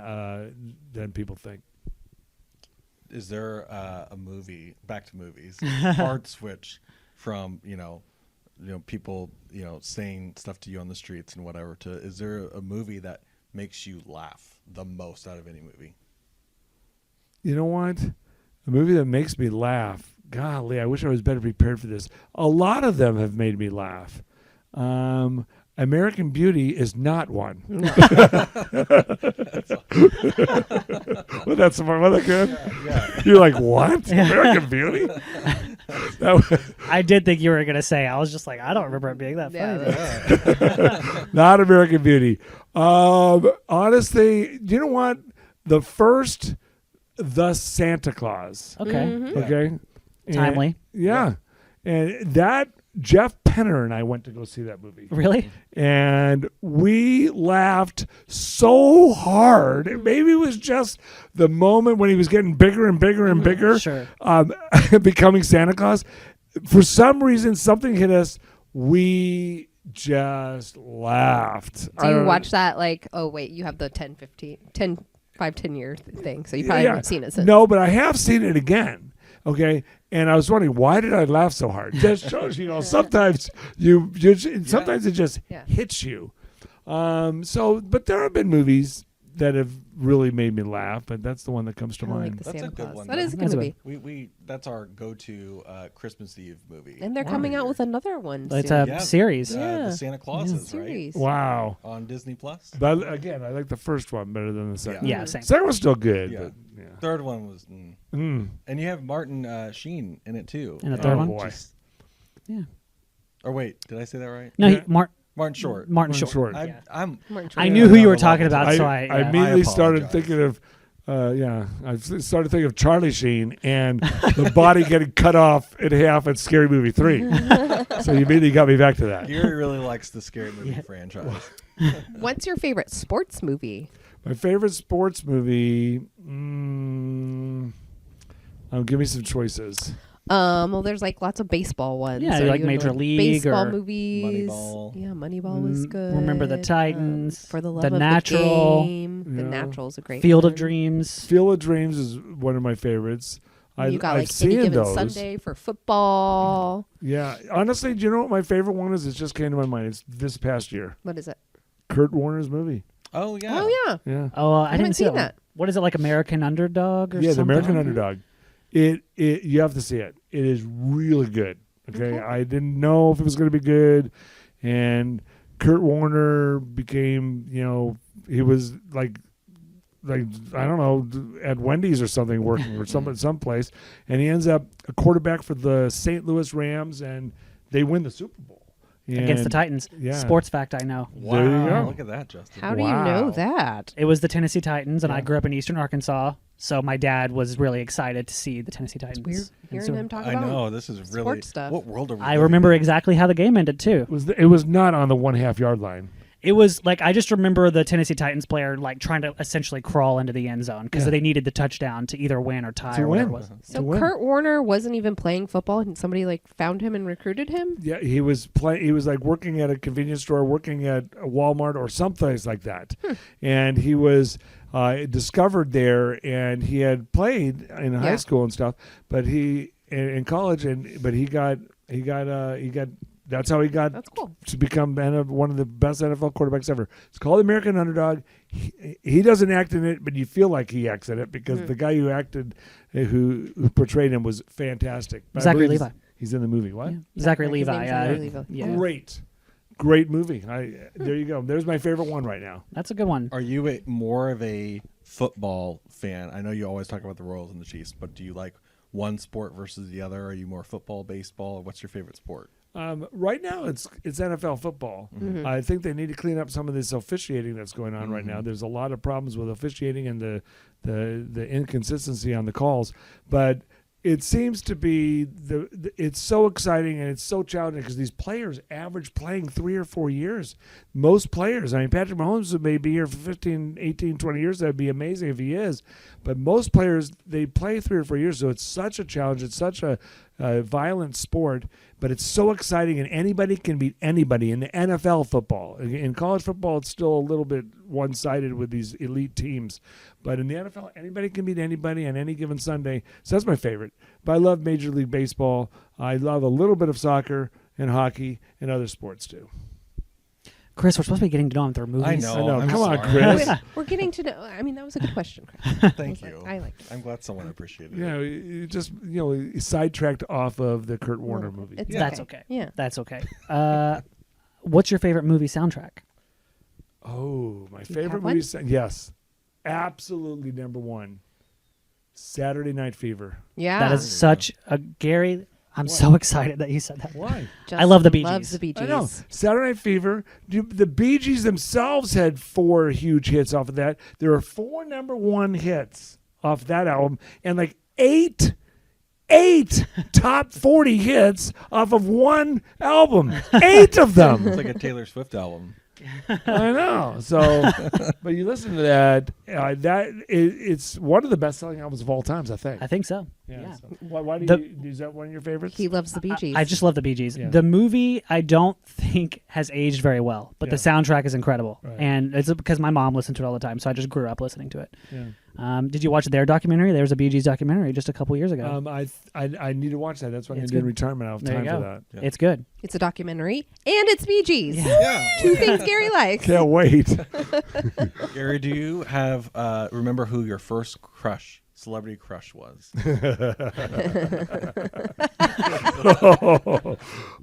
Speaker 1: people think.
Speaker 4: Is there a movie, back to movies, hard switch from, people, saying stuff to you on the streets and whatever to, is there a movie that makes you laugh the most out of any movie?
Speaker 1: You know what? A movie that makes me laugh. Golly, I wish I was better prepared for this. A lot of them have made me laugh. American Beauty is not one. Well, that's more good.
Speaker 4: Yeah.
Speaker 1: You're like, what? American Beauty?
Speaker 3: I did think you were going to say. I was just like, I don't remember it being that funny.
Speaker 1: Not American Beauty. Honestly, you know what? The first, The Santa Claus.
Speaker 3: Okay.
Speaker 1: Okay.
Speaker 3: Timely.
Speaker 1: Yeah. And that, Jeff Penner and I went to go see that movie.
Speaker 3: Really?
Speaker 1: And we laughed so hard. Maybe it was just the moment when he was getting bigger and bigger and bigger,
Speaker 3: Sure.
Speaker 1: becoming Santa Claus. For some reason, something hit us. We just laughed.
Speaker 2: Do you watch that like, oh, wait, you have the 10 year thing. So you probably haven't seen it since.
Speaker 1: No, but I have seen it again. Okay. And I was wondering, why did I laugh so hard? Just shows, sometimes sometimes it just hits you. But there have been movies that have really made me laugh, but that's the one that comes to
Speaker 2: I like
Speaker 1: mind.
Speaker 2: the
Speaker 4: That's a
Speaker 2: Santa
Speaker 4: good
Speaker 2: Claus.
Speaker 4: one,
Speaker 2: That
Speaker 4: though.
Speaker 2: is a good
Speaker 3: That's a
Speaker 2: movie.
Speaker 4: We that's our go-to Christmas Eve movie.
Speaker 2: And they're coming out with another one
Speaker 3: It's
Speaker 2: soon.
Speaker 3: a series.
Speaker 4: The Santa Clauses, right?
Speaker 2: series.
Speaker 1: Wow.
Speaker 4: On Disney Plus.
Speaker 1: But again, I like the first one better than the second.
Speaker 3: Yeah, same.
Speaker 1: Second one's still good.
Speaker 4: Yeah.
Speaker 1: But, yeah.
Speaker 4: Third one was, and you have Martin Sheen in it too.
Speaker 3: And the third
Speaker 1: Oh,
Speaker 3: one?
Speaker 1: boy.
Speaker 3: Yeah.
Speaker 4: Or wait, did I say that right?
Speaker 3: No,
Speaker 1: Yeah.
Speaker 4: Martin Short.
Speaker 3: Martin
Speaker 1: Martin
Speaker 3: Short.
Speaker 1: Short.
Speaker 4: I'm
Speaker 2: Martin
Speaker 3: I
Speaker 2: Short.
Speaker 3: knew who you were
Speaker 4: I
Speaker 3: talking
Speaker 4: love
Speaker 3: about,
Speaker 4: it.
Speaker 3: so
Speaker 1: I
Speaker 3: I
Speaker 1: immediately started
Speaker 4: apologize.
Speaker 1: thinking of, I started thinking of Charlie Sheen and the body getting cut off in half in Scary Movie 3. So you immediately got me back to that.
Speaker 4: Gary really likes the scary movie franchise.
Speaker 2: What's your favorite sports movie?
Speaker 1: My favorite sports movie, give me some choices.
Speaker 2: Well, there's like lots of baseball ones.
Speaker 3: Yeah,
Speaker 2: Are
Speaker 3: like
Speaker 2: you into,
Speaker 3: Major League
Speaker 2: baseball
Speaker 3: or
Speaker 2: movies.
Speaker 4: Moneyball.
Speaker 2: Yeah, Moneyball was good.
Speaker 3: Remember the Titans,
Speaker 2: For the Love
Speaker 3: The
Speaker 2: of
Speaker 3: Natural,
Speaker 2: the Game. The
Speaker 1: Yeah.
Speaker 2: Natural's a great
Speaker 3: Field
Speaker 2: one.
Speaker 3: of Dreams.
Speaker 1: Field of Dreams is one of my favorites.
Speaker 2: You got
Speaker 1: I've
Speaker 2: like Any
Speaker 1: seen
Speaker 2: Given
Speaker 1: those.
Speaker 2: Sunday for football.
Speaker 1: Yeah, honestly, do you know what my favorite one is? It just came to my mind. It's this past year.
Speaker 2: What is it?
Speaker 1: Kurt Warner's movie.
Speaker 4: Oh yeah.
Speaker 2: Oh yeah.
Speaker 1: Yeah.
Speaker 3: Oh, I
Speaker 2: haven't
Speaker 3: didn't see
Speaker 2: seen
Speaker 3: that.
Speaker 2: that.
Speaker 3: What is it, like American Underdog or
Speaker 1: Yeah, the
Speaker 3: something?
Speaker 1: American Underdog. It you have to see it. It is really good. Okay, I didn't know if it was going to be good, and Kurt Warner became, he was like like I don't know, at Wendy's or something, working or someplace, and he ends up a quarterback for the St. Louis Rams, and they win the Super Bowl
Speaker 3: Against the Titans.
Speaker 1: Yeah.
Speaker 3: Sports fact I know.
Speaker 4: Wow.
Speaker 1: There you go.
Speaker 4: Look at that, Justin.
Speaker 2: How do you know that?
Speaker 3: It was the Tennessee Titans, and I
Speaker 1: Yeah.
Speaker 3: grew up in Eastern Arkansas, so my dad was really excited to see the Tennessee Titans.
Speaker 2: Weird
Speaker 3: And
Speaker 2: hearing
Speaker 3: so
Speaker 2: him talk
Speaker 4: I
Speaker 2: about
Speaker 4: know this is really
Speaker 2: sports stuff.
Speaker 4: What world are we?
Speaker 3: I
Speaker 4: living
Speaker 3: remember
Speaker 4: in?
Speaker 3: exactly how the game ended too.
Speaker 1: It was not on the 1/2 yard line.
Speaker 3: It was like I just remember the Tennessee Titans player like trying to essentially crawl into the end zone because
Speaker 1: Yeah.
Speaker 3: they needed the touchdown to either win or tie
Speaker 1: To
Speaker 3: or whatever
Speaker 1: win.
Speaker 3: it was.
Speaker 2: So
Speaker 1: To win.
Speaker 2: Kurt Warner wasn't even playing football, and somebody like found him and recruited him.
Speaker 1: Yeah, he was playing. He was like working at a convenience store, working at a Walmart or someplace like that, and he was discovered there. And he had played in high
Speaker 2: Yeah.
Speaker 1: school and stuff, but he in college, but he got. That's how he got
Speaker 2: That's cool.
Speaker 1: to become one of the best NFL quarterbacks ever. It's called American Underdog. He doesn't act in it, but you feel like he acts in it because the guy who acted, who portrayed him was fantastic. But I
Speaker 3: Zachary
Speaker 1: believe
Speaker 3: Levi.
Speaker 1: He's in the movie. What?
Speaker 3: Yeah. Zachary
Speaker 2: His
Speaker 3: Levi.
Speaker 2: name's Zachary Levi.
Speaker 3: Yeah.
Speaker 1: Great movie. There you go. There's my favorite one right now.
Speaker 3: That's a good one.
Speaker 4: Are you more of a football fan? I know you always talk about the Royals and the Chiefs, but do you like one sport versus the other? Are you more football, baseball? What's your favorite sport?
Speaker 1: Right now, it's NFL football. I think they need to clean up some of this officiating that's going on right now. There's a lot of problems with officiating and the inconsistency on the calls, but it seems to be it's so exciting and it's so challenging because these players average playing 3 or 4 years. Most players, I mean, Patrick Mahomes may be here for 15, 18, 20 years. That'd be amazing if he is. But most players, they play 3 or 4 years. So it's such a challenge. It's such a violent sport, but it's so exciting, and anybody can beat anybody in the NFL football. In college football, it's still a little bit one-sided with these elite teams. But in the NFL, anybody can beat anybody on any given Sunday. So that's my favorite. But I love Major League Baseball. I love a little bit of soccer and hockey and other sports too.
Speaker 3: Chris, we're supposed to be getting to know him through movies.
Speaker 4: I know.
Speaker 1: I know.
Speaker 4: I'm
Speaker 1: Come on,
Speaker 4: sorry.
Speaker 1: Chris.
Speaker 2: We're getting to know. I mean, that was a good question, Chris.
Speaker 4: Thank you.
Speaker 2: I like it.
Speaker 4: I'm glad someone appreciated it.
Speaker 1: Yeah, you just sidetracked off of the Kurt Warner movie.
Speaker 2: It's
Speaker 3: That's okay.
Speaker 2: Yeah.
Speaker 3: That's okay. What's your favorite movie soundtrack?
Speaker 1: Oh, my
Speaker 2: you
Speaker 1: favorite
Speaker 2: have one?
Speaker 1: movie. Yes, absolutely number one. Saturday Night Fever.
Speaker 2: Yeah.
Speaker 3: That is such a Gary. I'm so excited that you said that.
Speaker 1: Why?
Speaker 3: I love the Bee
Speaker 2: Loves
Speaker 3: Gees.
Speaker 2: the Bee
Speaker 1: I know.
Speaker 2: Gees.
Speaker 1: Saturday Night Fever. The Bee Gees themselves had 4 huge hits off of that. There are 4 number 1 hits off that album, and like 8 top 40 hits off of one album. 8 of them.
Speaker 4: It's like a Taylor Swift album.
Speaker 1: I know. So, but you listen to that. It's one of the best-selling albums of all times, I think.
Speaker 3: I think so.
Speaker 1: Yeah. So why do you? Is that one of your favorites?
Speaker 2: He loves the Bee Gees.
Speaker 3: I just love the Bee Gees.
Speaker 1: Yeah.
Speaker 3: The movie I don't think has aged very well, but the
Speaker 1: Yeah.
Speaker 3: soundtrack is incredible,
Speaker 1: Right.
Speaker 3: and it's because my mom listened to it all the time, so I just grew up listening to it.
Speaker 1: Yeah.
Speaker 3: Did you watch their documentary? There was a Bee Gees documentary just a couple years ago.
Speaker 1: I need to watch that. That's what I'm
Speaker 3: It's
Speaker 1: going to do in
Speaker 3: good.
Speaker 1: retirement. I have
Speaker 3: There
Speaker 1: time
Speaker 3: you
Speaker 1: for
Speaker 3: go.
Speaker 1: that.
Speaker 4: Yeah.
Speaker 3: It's good.
Speaker 2: It's a documentary, and it's Bee Gees.
Speaker 4: Yeah.
Speaker 2: 2 things Gary likes.
Speaker 1: Can't wait.
Speaker 4: Gary, do you have remember who your first celebrity crush was?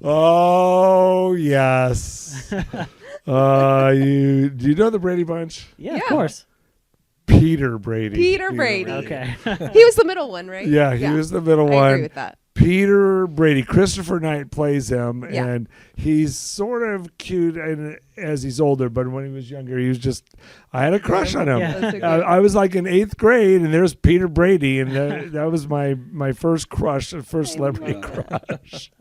Speaker 1: Oh yes. Do you know the Brady Bunch?
Speaker 3: Yeah,
Speaker 2: Yeah.
Speaker 3: of course.
Speaker 1: Peter Brady.
Speaker 2: Peter Brady.
Speaker 3: Okay.
Speaker 2: He was the middle one, right?
Speaker 1: Yeah, he was the middle
Speaker 2: I
Speaker 1: one.
Speaker 2: agree with that.
Speaker 1: Peter Brady. Christopher Knight plays him,
Speaker 2: Yeah.
Speaker 1: and he's sort of cute and as he's older, but when he was younger, he was just. I had a crush on him.
Speaker 3: Yeah.
Speaker 2: That's so good.
Speaker 1: I was like in 8th grade, and there's Peter Brady, and that was my first crush, first celebrity crush.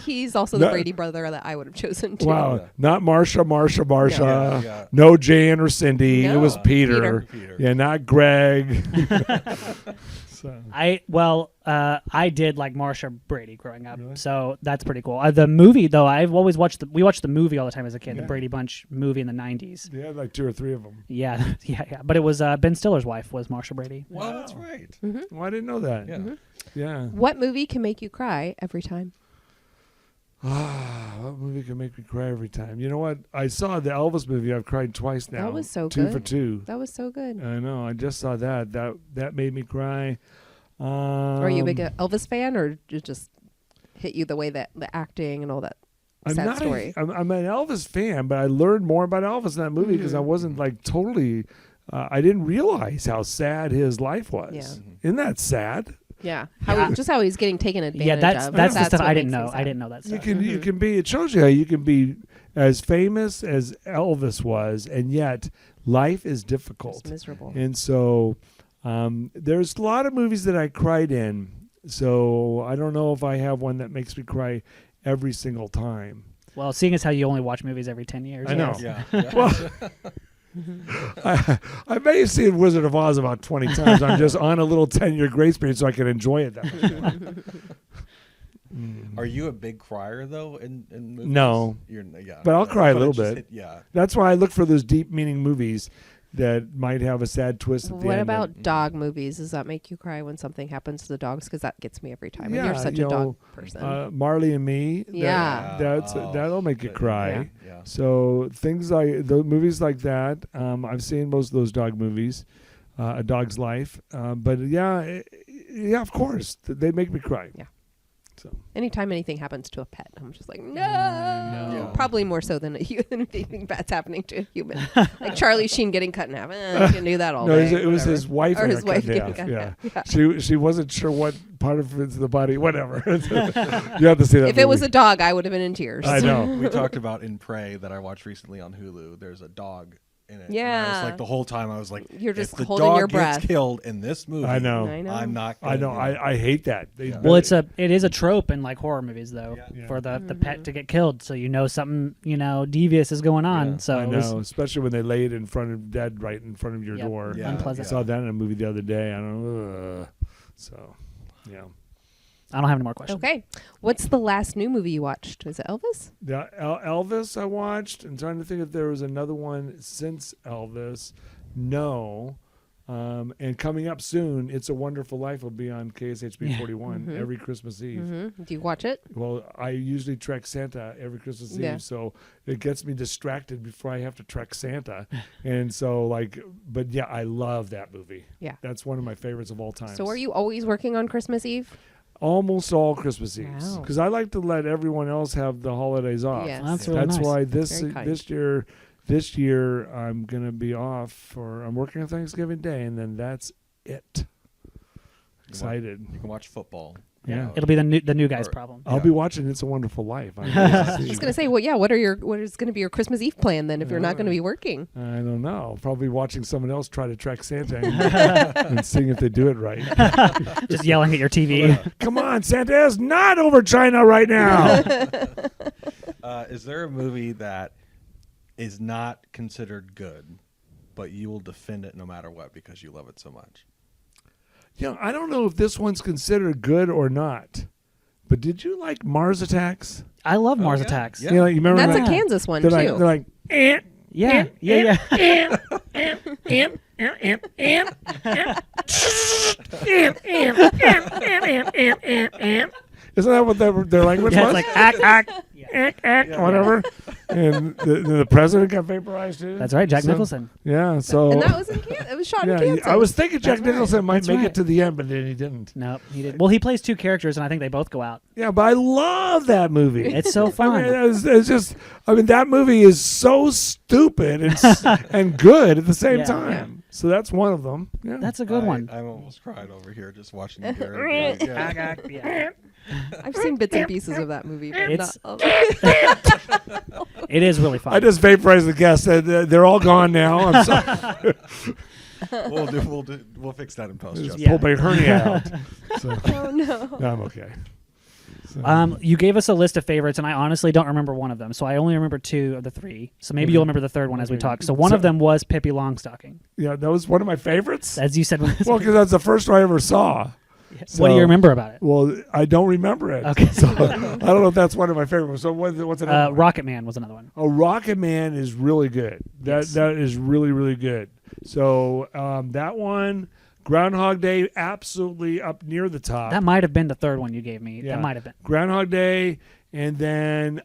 Speaker 2: He's also the
Speaker 1: No.
Speaker 2: Brady brother that I would have chosen too.
Speaker 1: Wow,
Speaker 4: Yeah.
Speaker 1: not Marsha,
Speaker 4: Yeah, yeah.
Speaker 1: no Jan or Cindy.
Speaker 2: No.
Speaker 1: It was Peter.
Speaker 4: Peter.
Speaker 1: Yeah, not Greg. So.
Speaker 3: I did like Marsha Brady growing up,
Speaker 1: Really?
Speaker 3: so that's pretty cool. The movie though, I've always watched. We watched the movie all the time as a kid,
Speaker 1: Yeah.
Speaker 3: the Brady Bunch movie in the '90s.
Speaker 1: They had like 2 or 3 of them.
Speaker 3: Yeah, yeah. But it was Ben Stiller's wife was Marsha Brady.
Speaker 4: Well, that's right.
Speaker 1: Well, I didn't know that.
Speaker 4: Yeah.
Speaker 1: Yeah.
Speaker 2: What movie can make you cry every time?
Speaker 1: What movie can make me cry every time? You know what? I saw the Elvis movie. I've cried twice now.
Speaker 2: That was so
Speaker 1: 2
Speaker 2: good.
Speaker 1: for 2.
Speaker 2: That was so good.
Speaker 1: I know. I just saw that. That made me cry.
Speaker 2: Are you a big Elvis fan, or it just hit you the way that the acting and all that sad story?
Speaker 1: I'm an Elvis fan, but I learned more about Elvis in that movie because I wasn't like totally I didn't realize how sad his life was.
Speaker 2: Yeah.
Speaker 1: Isn't that sad?
Speaker 2: Yeah.
Speaker 3: Yeah.
Speaker 2: How he's getting taken advantage
Speaker 3: Yeah,
Speaker 2: of.
Speaker 3: that's the stuff
Speaker 2: what
Speaker 3: I didn't
Speaker 2: makes me
Speaker 3: know.
Speaker 2: sad.
Speaker 3: I didn't know that
Speaker 1: You
Speaker 3: stuff.
Speaker 1: can you can be. It shows you how you can be as famous as Elvis was, and yet life is difficult.
Speaker 2: It's miserable.
Speaker 1: And so there's a lot of movies that I cried in. So I don't know if I have one that makes me cry every single time.
Speaker 3: Well, seeing as how you only watch movies every 10 years.
Speaker 1: I know.
Speaker 3: yes.
Speaker 4: Yeah.
Speaker 1: Well, I may have seen Wizard of Oz about 20 times. I'm just on a little 10-year grace period so I can enjoy it that much more.
Speaker 4: Are you a big crier though in movies?
Speaker 1: No.
Speaker 4: Yeah.
Speaker 1: But I'll cry a
Speaker 4: it
Speaker 1: little
Speaker 4: just
Speaker 1: bit.
Speaker 4: Yeah.
Speaker 1: That's why I look for those deep meaning movies that might have a sad twist at the
Speaker 2: What
Speaker 1: end.
Speaker 2: about dog movies? Does that make you cry when something happens to the dogs? Because that gets me every time. And
Speaker 1: Yeah,
Speaker 2: you're such
Speaker 1: you
Speaker 2: a dog
Speaker 1: know,
Speaker 2: person.
Speaker 1: Marley and Me.
Speaker 2: Yeah.
Speaker 1: That'll make you cry.
Speaker 4: Yeah.
Speaker 1: So things like the movies like that. I've seen most of those dog movies, A Dog's Life. But yeah, of course they make me cry.
Speaker 2: Yeah.
Speaker 1: So
Speaker 2: Anytime anything happens to a pet, I'm just like, no.
Speaker 4: Yeah.
Speaker 2: Probably more so than anything bad's happening to a human. Like Charlie Sheen getting cut in half. You can do that all
Speaker 1: no,
Speaker 2: day.
Speaker 1: it was
Speaker 2: whatever.
Speaker 1: his wife.
Speaker 2: Or
Speaker 1: that
Speaker 2: his
Speaker 1: got
Speaker 2: wife
Speaker 1: cut in
Speaker 2: getting
Speaker 1: half.
Speaker 2: cut in
Speaker 1: Yeah.
Speaker 2: half.
Speaker 1: She wasn't sure what part of it's the body. Whatever. You have to see that.
Speaker 2: If it was a
Speaker 1: movie.
Speaker 2: dog, I would have been in tears.
Speaker 1: I know.
Speaker 4: We talked about In Prey that I watched recently on Hulu. There's a dog in it. And I
Speaker 2: Yeah.
Speaker 4: was like the whole time I was like,
Speaker 2: You're just
Speaker 4: if the
Speaker 2: holding
Speaker 4: dog
Speaker 2: your breath.
Speaker 4: gets killed in this movie,
Speaker 1: I know.
Speaker 2: I know.
Speaker 4: I'm not.
Speaker 1: I know. I hate that. They
Speaker 4: Yeah.
Speaker 3: Well, it is a trope in like horror movies though,
Speaker 1: Yeah.
Speaker 3: for the pet to get killed, so you know something devious is going on.
Speaker 4: Yeah.
Speaker 3: So
Speaker 1: I
Speaker 3: it was-
Speaker 1: know, especially when they lay it in front of dead right in front of your
Speaker 3: Yep.
Speaker 1: door.
Speaker 4: Yeah.
Speaker 3: unpleasant.
Speaker 1: I saw that in a movie the other day. I don't know. So, yeah.
Speaker 3: I don't have any more questions.
Speaker 2: Okay. What's the last new movie you watched? Is it Elvis?
Speaker 1: Elvis I watched. I'm trying to think if there was another one since Elvis. No. And coming up soon, It's a Wonderful Life will be on KSHB
Speaker 3: Yeah.
Speaker 1: 41 every Christmas Eve.
Speaker 2: Mm-hmm. Do you watch it?
Speaker 1: Well, I usually trek Santa every Christmas
Speaker 2: Yeah.
Speaker 1: Eve, so it gets me distracted before I have to trek Santa. And so, but yeah, I love that movie.
Speaker 2: Yeah.
Speaker 1: That's one of my favorites of all time.
Speaker 2: So are you always working on Christmas Eve?
Speaker 1: Almost all Christmas Eves,
Speaker 2: Wow.
Speaker 1: because I like to let everyone else have the holidays off.
Speaker 2: Yes.
Speaker 3: That's really nice.
Speaker 1: why
Speaker 2: Very kind.
Speaker 1: this year I'm gonna be off I'm working on Thanksgiving Day, and then that's it. Excited.
Speaker 4: You can watch football.
Speaker 1: Yeah.
Speaker 3: It'll be the new guy's
Speaker 4: Or-
Speaker 3: problem.
Speaker 1: I'll
Speaker 4: Yeah.
Speaker 1: be watching It's a Wonderful Life. I'm
Speaker 2: I was just gonna say, well, yeah. What is going to be your Christmas Eve plan then if you're not going to be working?
Speaker 1: I don't know. Probably watching someone else try to track Santa and seeing if they do it right.
Speaker 3: Just yelling at your TV.
Speaker 1: Come on, Santa is not over China right now.
Speaker 4: Is there a movie that is not considered good, but you will defend it no matter what because you love it so much?
Speaker 1: Yeah, I don't know if this one's considered good or not. But did you like Mars Attacks?
Speaker 3: I love Mars
Speaker 4: yeah.
Speaker 3: Attacks.
Speaker 4: Yeah.
Speaker 1: You know, you remember
Speaker 2: That's
Speaker 1: that?
Speaker 2: a Kansas one
Speaker 1: They're
Speaker 2: too.
Speaker 1: like eh,
Speaker 3: Yeah.
Speaker 1: Isn't that what their language
Speaker 3: Yeah,
Speaker 1: was?
Speaker 3: it's like act.
Speaker 1: Whatever. And the president got vaporized too.
Speaker 3: That's right, Jack
Speaker 1: So-
Speaker 3: Nicholson.
Speaker 1: Yeah. So
Speaker 2: and that was in Kansas. It was shot
Speaker 1: yeah,
Speaker 2: in Kansas.
Speaker 1: I was thinking Jack
Speaker 2: That's right.
Speaker 1: Nicholson might
Speaker 3: That's
Speaker 1: make
Speaker 3: right.
Speaker 1: it to the end, but then he didn't.
Speaker 3: Nope, he did. Well, he plays two characters, and I think they both go out.
Speaker 1: Yeah, but I love that movie.
Speaker 3: It's so
Speaker 1: I
Speaker 3: fun.
Speaker 1: mean, it's just. I mean, that movie is so stupid and and good at the same
Speaker 3: Yeah.
Speaker 1: time. So that's one of them. Yeah.
Speaker 3: That's a good one.
Speaker 4: I almost cried over here just watching you, Gary. Yeah.
Speaker 3: Yeah.
Speaker 2: I've seen bits and pieces of that movie. But
Speaker 3: It's-
Speaker 2: not,
Speaker 3: It is really fun.
Speaker 1: I just vaporized the guests. They're all gone now. I'm sorry.
Speaker 4: We'll fix that in post.
Speaker 1: Just
Speaker 4: Justin.
Speaker 1: pulled my hernia out. So
Speaker 2: oh no.
Speaker 1: no, I'm okay. So,
Speaker 3: You gave us a list of favorites, and I honestly don't remember one of them. So I only remember two of the three. So maybe you'll remember the third one as we talk. So one of them was Pippi Longstocking,
Speaker 1: yeah, that was one of my favorites.
Speaker 3: as you said.
Speaker 1: Well, because that's the first one I ever saw.
Speaker 3: What do you remember about it?
Speaker 1: Well, I don't remember it.
Speaker 3: Okay.
Speaker 1: So I don't know if that's one of my favorites. So what's another one?
Speaker 3: Rocket Man was another one.
Speaker 1: Oh, Rocket Man is really good. That is really, really good. So that one, Groundhog Day, absolutely up near the top.
Speaker 3: That might have been the third one you gave me.
Speaker 1: Yeah.
Speaker 3: That might have been.
Speaker 1: Groundhog Day, and then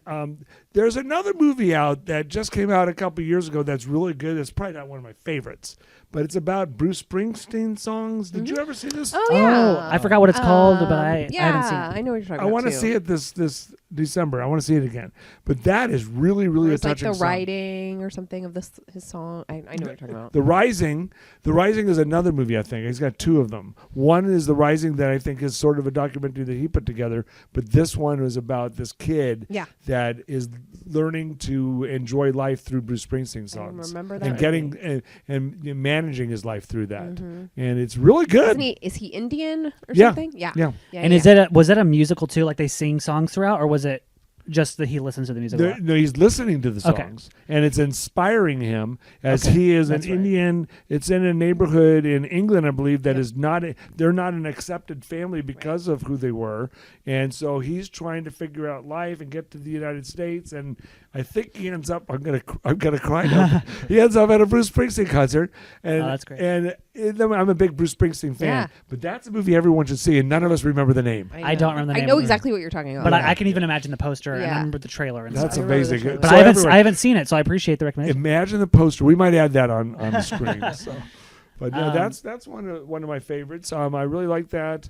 Speaker 1: There's another movie out that just came out a couple years ago that's really good. It's probably not one of my favorites, but it's about Bruce Springsteen songs. Did you ever see this?
Speaker 2: Oh yeah.
Speaker 3: Oh, I forgot what it's called, but I
Speaker 2: yeah,
Speaker 3: haven't seen it.
Speaker 2: I know what you're talking
Speaker 1: I
Speaker 2: about.
Speaker 1: want to
Speaker 2: too.
Speaker 1: see it this December. I want to see it again. But that is really, really
Speaker 2: Or
Speaker 1: a
Speaker 2: it's like
Speaker 1: touching
Speaker 2: the
Speaker 1: song.
Speaker 2: writing or something of his song. I know what you're talking about.
Speaker 1: The Rising is another movie, I think. He's got two of them. One is The Rising that I think is sort of a documentary that he put together, but this one was about this kid
Speaker 2: Yeah.
Speaker 1: that is learning to enjoy life through Bruce Springsteen songs.
Speaker 2: remember that
Speaker 1: and
Speaker 2: movie.
Speaker 1: getting and managing his life through that. And it's really good.
Speaker 2: Is he Indian or
Speaker 1: Yeah.
Speaker 2: something? Yeah.
Speaker 1: Yeah.
Speaker 3: And is it was that a musical too? Like they sing songs throughout, or was it just that he listens to the music? a lot?
Speaker 1: No, he's listening to the
Speaker 3: Okay.
Speaker 1: songs, and it's inspiring him as
Speaker 3: Okay,
Speaker 1: he is an
Speaker 3: that's right.
Speaker 1: Indian. It's in a neighborhood in England, I believe, that is not. They're not an accepted family because of who they were, and so he's trying to figure out life and get to the United States. And I think he ends up. I'm gonna cry now. He ends up at a Bruce Springsteen concert, and
Speaker 3: Oh, that's great.
Speaker 1: And I'm a big Bruce Springsteen fan,
Speaker 2: Yeah.
Speaker 1: but that's a movie everyone should see, and none of us remember the name.
Speaker 3: I don't remember the
Speaker 2: I
Speaker 3: name
Speaker 2: know
Speaker 3: of it.
Speaker 2: exactly what you're talking about.
Speaker 3: But I can even imagine the poster and I
Speaker 2: Yeah.
Speaker 3: remember the trailer and
Speaker 1: That's
Speaker 3: stuff.
Speaker 2: I remember the
Speaker 1: amazing.
Speaker 2: trailer.
Speaker 3: But
Speaker 1: So everyone-
Speaker 3: I haven't seen it, so I appreciate the recommendation.
Speaker 1: Imagine the poster. We might add that on the screen. So. But no,
Speaker 3: Um,
Speaker 1: that's one of my favorites. I really like that.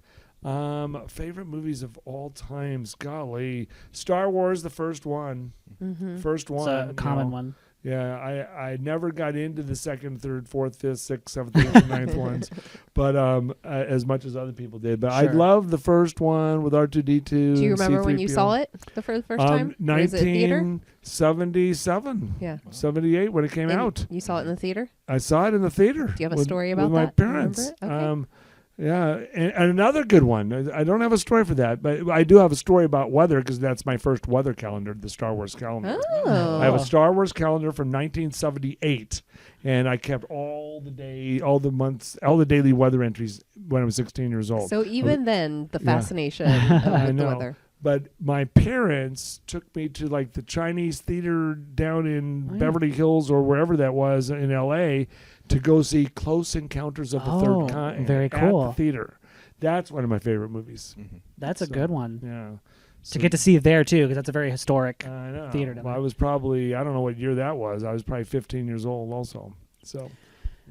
Speaker 1: Favorite movies of all times. Golly, Star Wars, the first one. First one.
Speaker 3: It's a
Speaker 1: you
Speaker 3: common
Speaker 1: know.
Speaker 3: one.
Speaker 1: Yeah, I never got into the second, third, fourth, fifth, sixth, seventh, eighth, and ninth ones, but as much as other people did. But I
Speaker 3: Sure.
Speaker 1: love the first one with R2D2.
Speaker 2: Do you remember when you saw it the first time? Was it theater?
Speaker 1: 1977.
Speaker 2: Yeah.
Speaker 1: 78 when it came
Speaker 2: And
Speaker 1: out.
Speaker 2: You saw it in the theater?
Speaker 1: I saw it in the theater.
Speaker 2: Do you have a
Speaker 1: with-
Speaker 2: story about
Speaker 1: with my
Speaker 2: that? Do you remember
Speaker 1: parents?
Speaker 2: it? Okay.
Speaker 1: Yeah, and another good one. I don't have a story for that, but I do have a story about weather because that's my first weather calendar, the Star Wars calendar.
Speaker 2: Oh.
Speaker 1: I have a Star Wars calendar from 1978, and I kept all the months, all the daily weather entries when I was 16 years old.
Speaker 2: So even then, the
Speaker 1: Yeah.
Speaker 2: fascination
Speaker 1: I
Speaker 2: of the
Speaker 1: know.
Speaker 2: weather.
Speaker 1: But my parents took me to like the Chinese theater down in
Speaker 3: Oh, yeah.
Speaker 1: Beverly Hills or wherever that was in L.A. to go see Close Encounters of the
Speaker 3: Oh,
Speaker 1: Third Kind
Speaker 3: very
Speaker 1: at
Speaker 3: cool.
Speaker 1: the theater. That's one of my favorite movies.
Speaker 3: That's a
Speaker 1: So,
Speaker 3: good one.
Speaker 1: Yeah.
Speaker 3: To get to see it there, too, because that's a very historic.
Speaker 1: I know.
Speaker 3: theater down
Speaker 1: Well, I
Speaker 3: there.
Speaker 1: was probably, I don't know what year that was. I was probably 15 years old also. So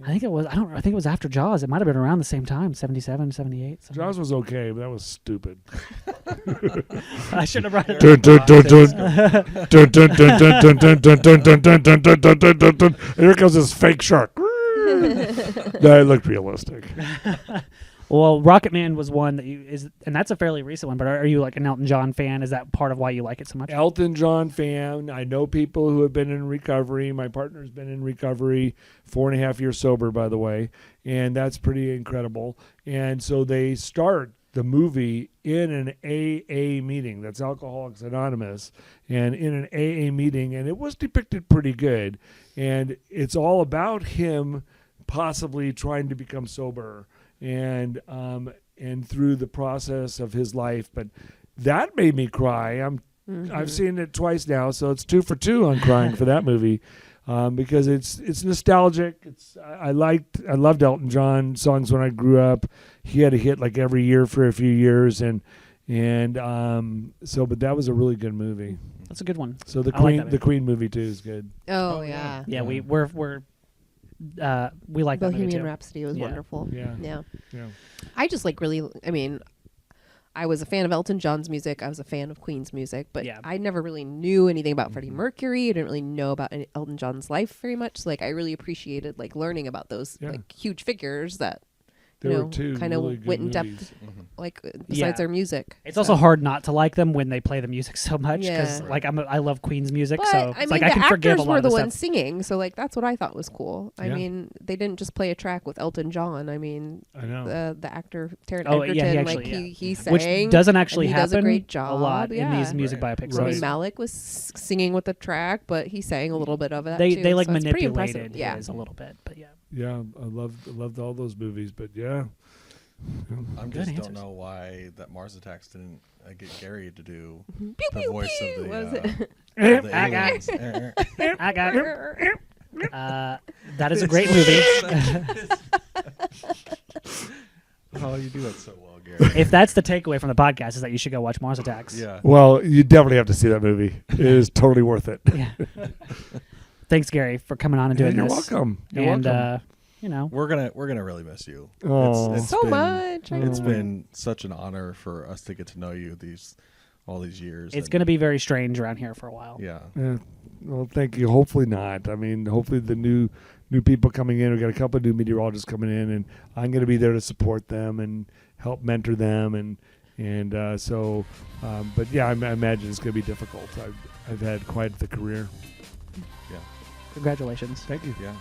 Speaker 3: I think it was. I think it was after Jaws. It might have been around the same time, 77, 78. something.
Speaker 1: Jaws was okay, but that was stupid.
Speaker 3: I should have brought it.
Speaker 1: Dun, dun, dun, dun. Dun, dun, dun, dun, dun, dun, dun, dun, dun, dun, dun, dun, dun, dun, dun. Here comes this fake shark. That looked realistic.
Speaker 3: Well, Rocket Man was one that and that's a fairly recent one. But are you like an Elton John fan? Is that part of why you like it so much?
Speaker 1: Elton John fan. I know people who have been in recovery. My partner's been in recovery, 4.5 years sober, by the way, and that's pretty incredible. And so they start the movie in an AA meeting. That's Alcoholics Anonymous, and in an AA meeting, and it was depicted pretty good. And it's all about him possibly trying to become sober, and through the process of his life. But that made me cry. I've seen it twice now, so it's 2 for 2 on crying for that movie, because it's nostalgic. I loved Elton John songs when I grew up. He had a hit like every year for a few years, but that was a really good movie.
Speaker 3: That's a good one.
Speaker 1: So the
Speaker 3: I like
Speaker 1: Queen,
Speaker 3: that
Speaker 1: the Queen movie too is good.
Speaker 2: Oh, yeah.
Speaker 3: Yeah,
Speaker 1: Yeah.
Speaker 3: we like that movie
Speaker 2: Bohemian
Speaker 3: too.
Speaker 2: Rhapsody was
Speaker 3: Yeah.
Speaker 2: wonderful.
Speaker 1: Yeah.
Speaker 2: Yeah.
Speaker 1: Yeah.
Speaker 2: I just like really, I mean, I was a fan of Elton John's music. I was a fan of Queen's music, but
Speaker 3: Yeah.
Speaker 2: I never really knew anything about Freddie Mercury. I didn't really know about Elton John's life very much. So, like, I really appreciated like learning about those
Speaker 1: Yeah.
Speaker 2: like huge figures that
Speaker 1: There were two
Speaker 2: kind of
Speaker 1: really good
Speaker 2: went in
Speaker 1: movies.
Speaker 2: depth, like besides
Speaker 3: Yeah.
Speaker 2: their music.
Speaker 3: It's also hard not to like them when they play the music so much because
Speaker 2: Yeah.
Speaker 3: like I love Queen's music,
Speaker 2: But
Speaker 3: so
Speaker 2: I
Speaker 3: it's
Speaker 2: mean,
Speaker 3: like
Speaker 2: the
Speaker 3: I can forgive a
Speaker 2: actors
Speaker 3: lot
Speaker 2: were
Speaker 3: of
Speaker 2: the
Speaker 3: the
Speaker 2: ones
Speaker 3: stuff.
Speaker 2: singing, so like that's what I thought was cool. I
Speaker 1: Yeah.
Speaker 2: mean, they didn't just play a track with Elton John. I mean,
Speaker 1: I know.
Speaker 2: the actor Taron
Speaker 3: Oh,
Speaker 2: Egerton,
Speaker 3: yeah, he
Speaker 2: like
Speaker 3: actually-
Speaker 2: he sang,
Speaker 3: Which doesn't actually
Speaker 2: and he
Speaker 3: happen
Speaker 2: does a great job.
Speaker 3: a lot in
Speaker 2: yeah.
Speaker 3: these music biopics.
Speaker 1: Right.
Speaker 2: Rami Malek was singing with the track, but he sang a little bit of it.
Speaker 3: They
Speaker 2: too,
Speaker 3: like
Speaker 2: so it's pretty
Speaker 3: manipulated
Speaker 2: impressive. Yeah.
Speaker 3: his a little bit, but yeah.
Speaker 1: Yeah, I loved all those movies, but yeah.
Speaker 4: I
Speaker 3: Good
Speaker 4: just
Speaker 3: answers.
Speaker 4: don't know why that Mars Attacks didn't get Gary to do
Speaker 2: Pew,
Speaker 4: the
Speaker 2: pew,
Speaker 4: voice
Speaker 2: pew,
Speaker 4: of the,
Speaker 2: was it?
Speaker 4: of the
Speaker 3: I got
Speaker 4: aliens.
Speaker 3: I got that is a great movie.
Speaker 4: Oh, you do it so well, Gary.
Speaker 3: If that's the takeaway from the podcast, is that you should go watch Mars Attacks.
Speaker 4: Yeah.
Speaker 1: Well, you definitely have to see that movie. It is totally worth it.
Speaker 3: Yeah. Thanks, Gary, for coming on and
Speaker 1: Yeah,
Speaker 3: doing
Speaker 1: you're
Speaker 3: this.
Speaker 1: welcome. You're
Speaker 3: And
Speaker 1: welcome.
Speaker 4: We're gonna really miss you.
Speaker 1: Oh.
Speaker 2: So much. I
Speaker 4: It's
Speaker 2: know.
Speaker 4: been such an honor for us to get to know you all these years.
Speaker 3: it's
Speaker 4: and-
Speaker 3: going to be very strange around here for a while.
Speaker 4: Yeah.
Speaker 1: Yeah. Well, thank you. Hopefully not. I mean, hopefully the new people coming in. We got a couple of new meteorologists coming in, and I'm going to be there to support them and help mentor them, and so. But yeah, I imagine it's going to be difficult. I've had quite the career.
Speaker 3: Congratulations.
Speaker 1: Thank you.
Speaker 4: Yeah.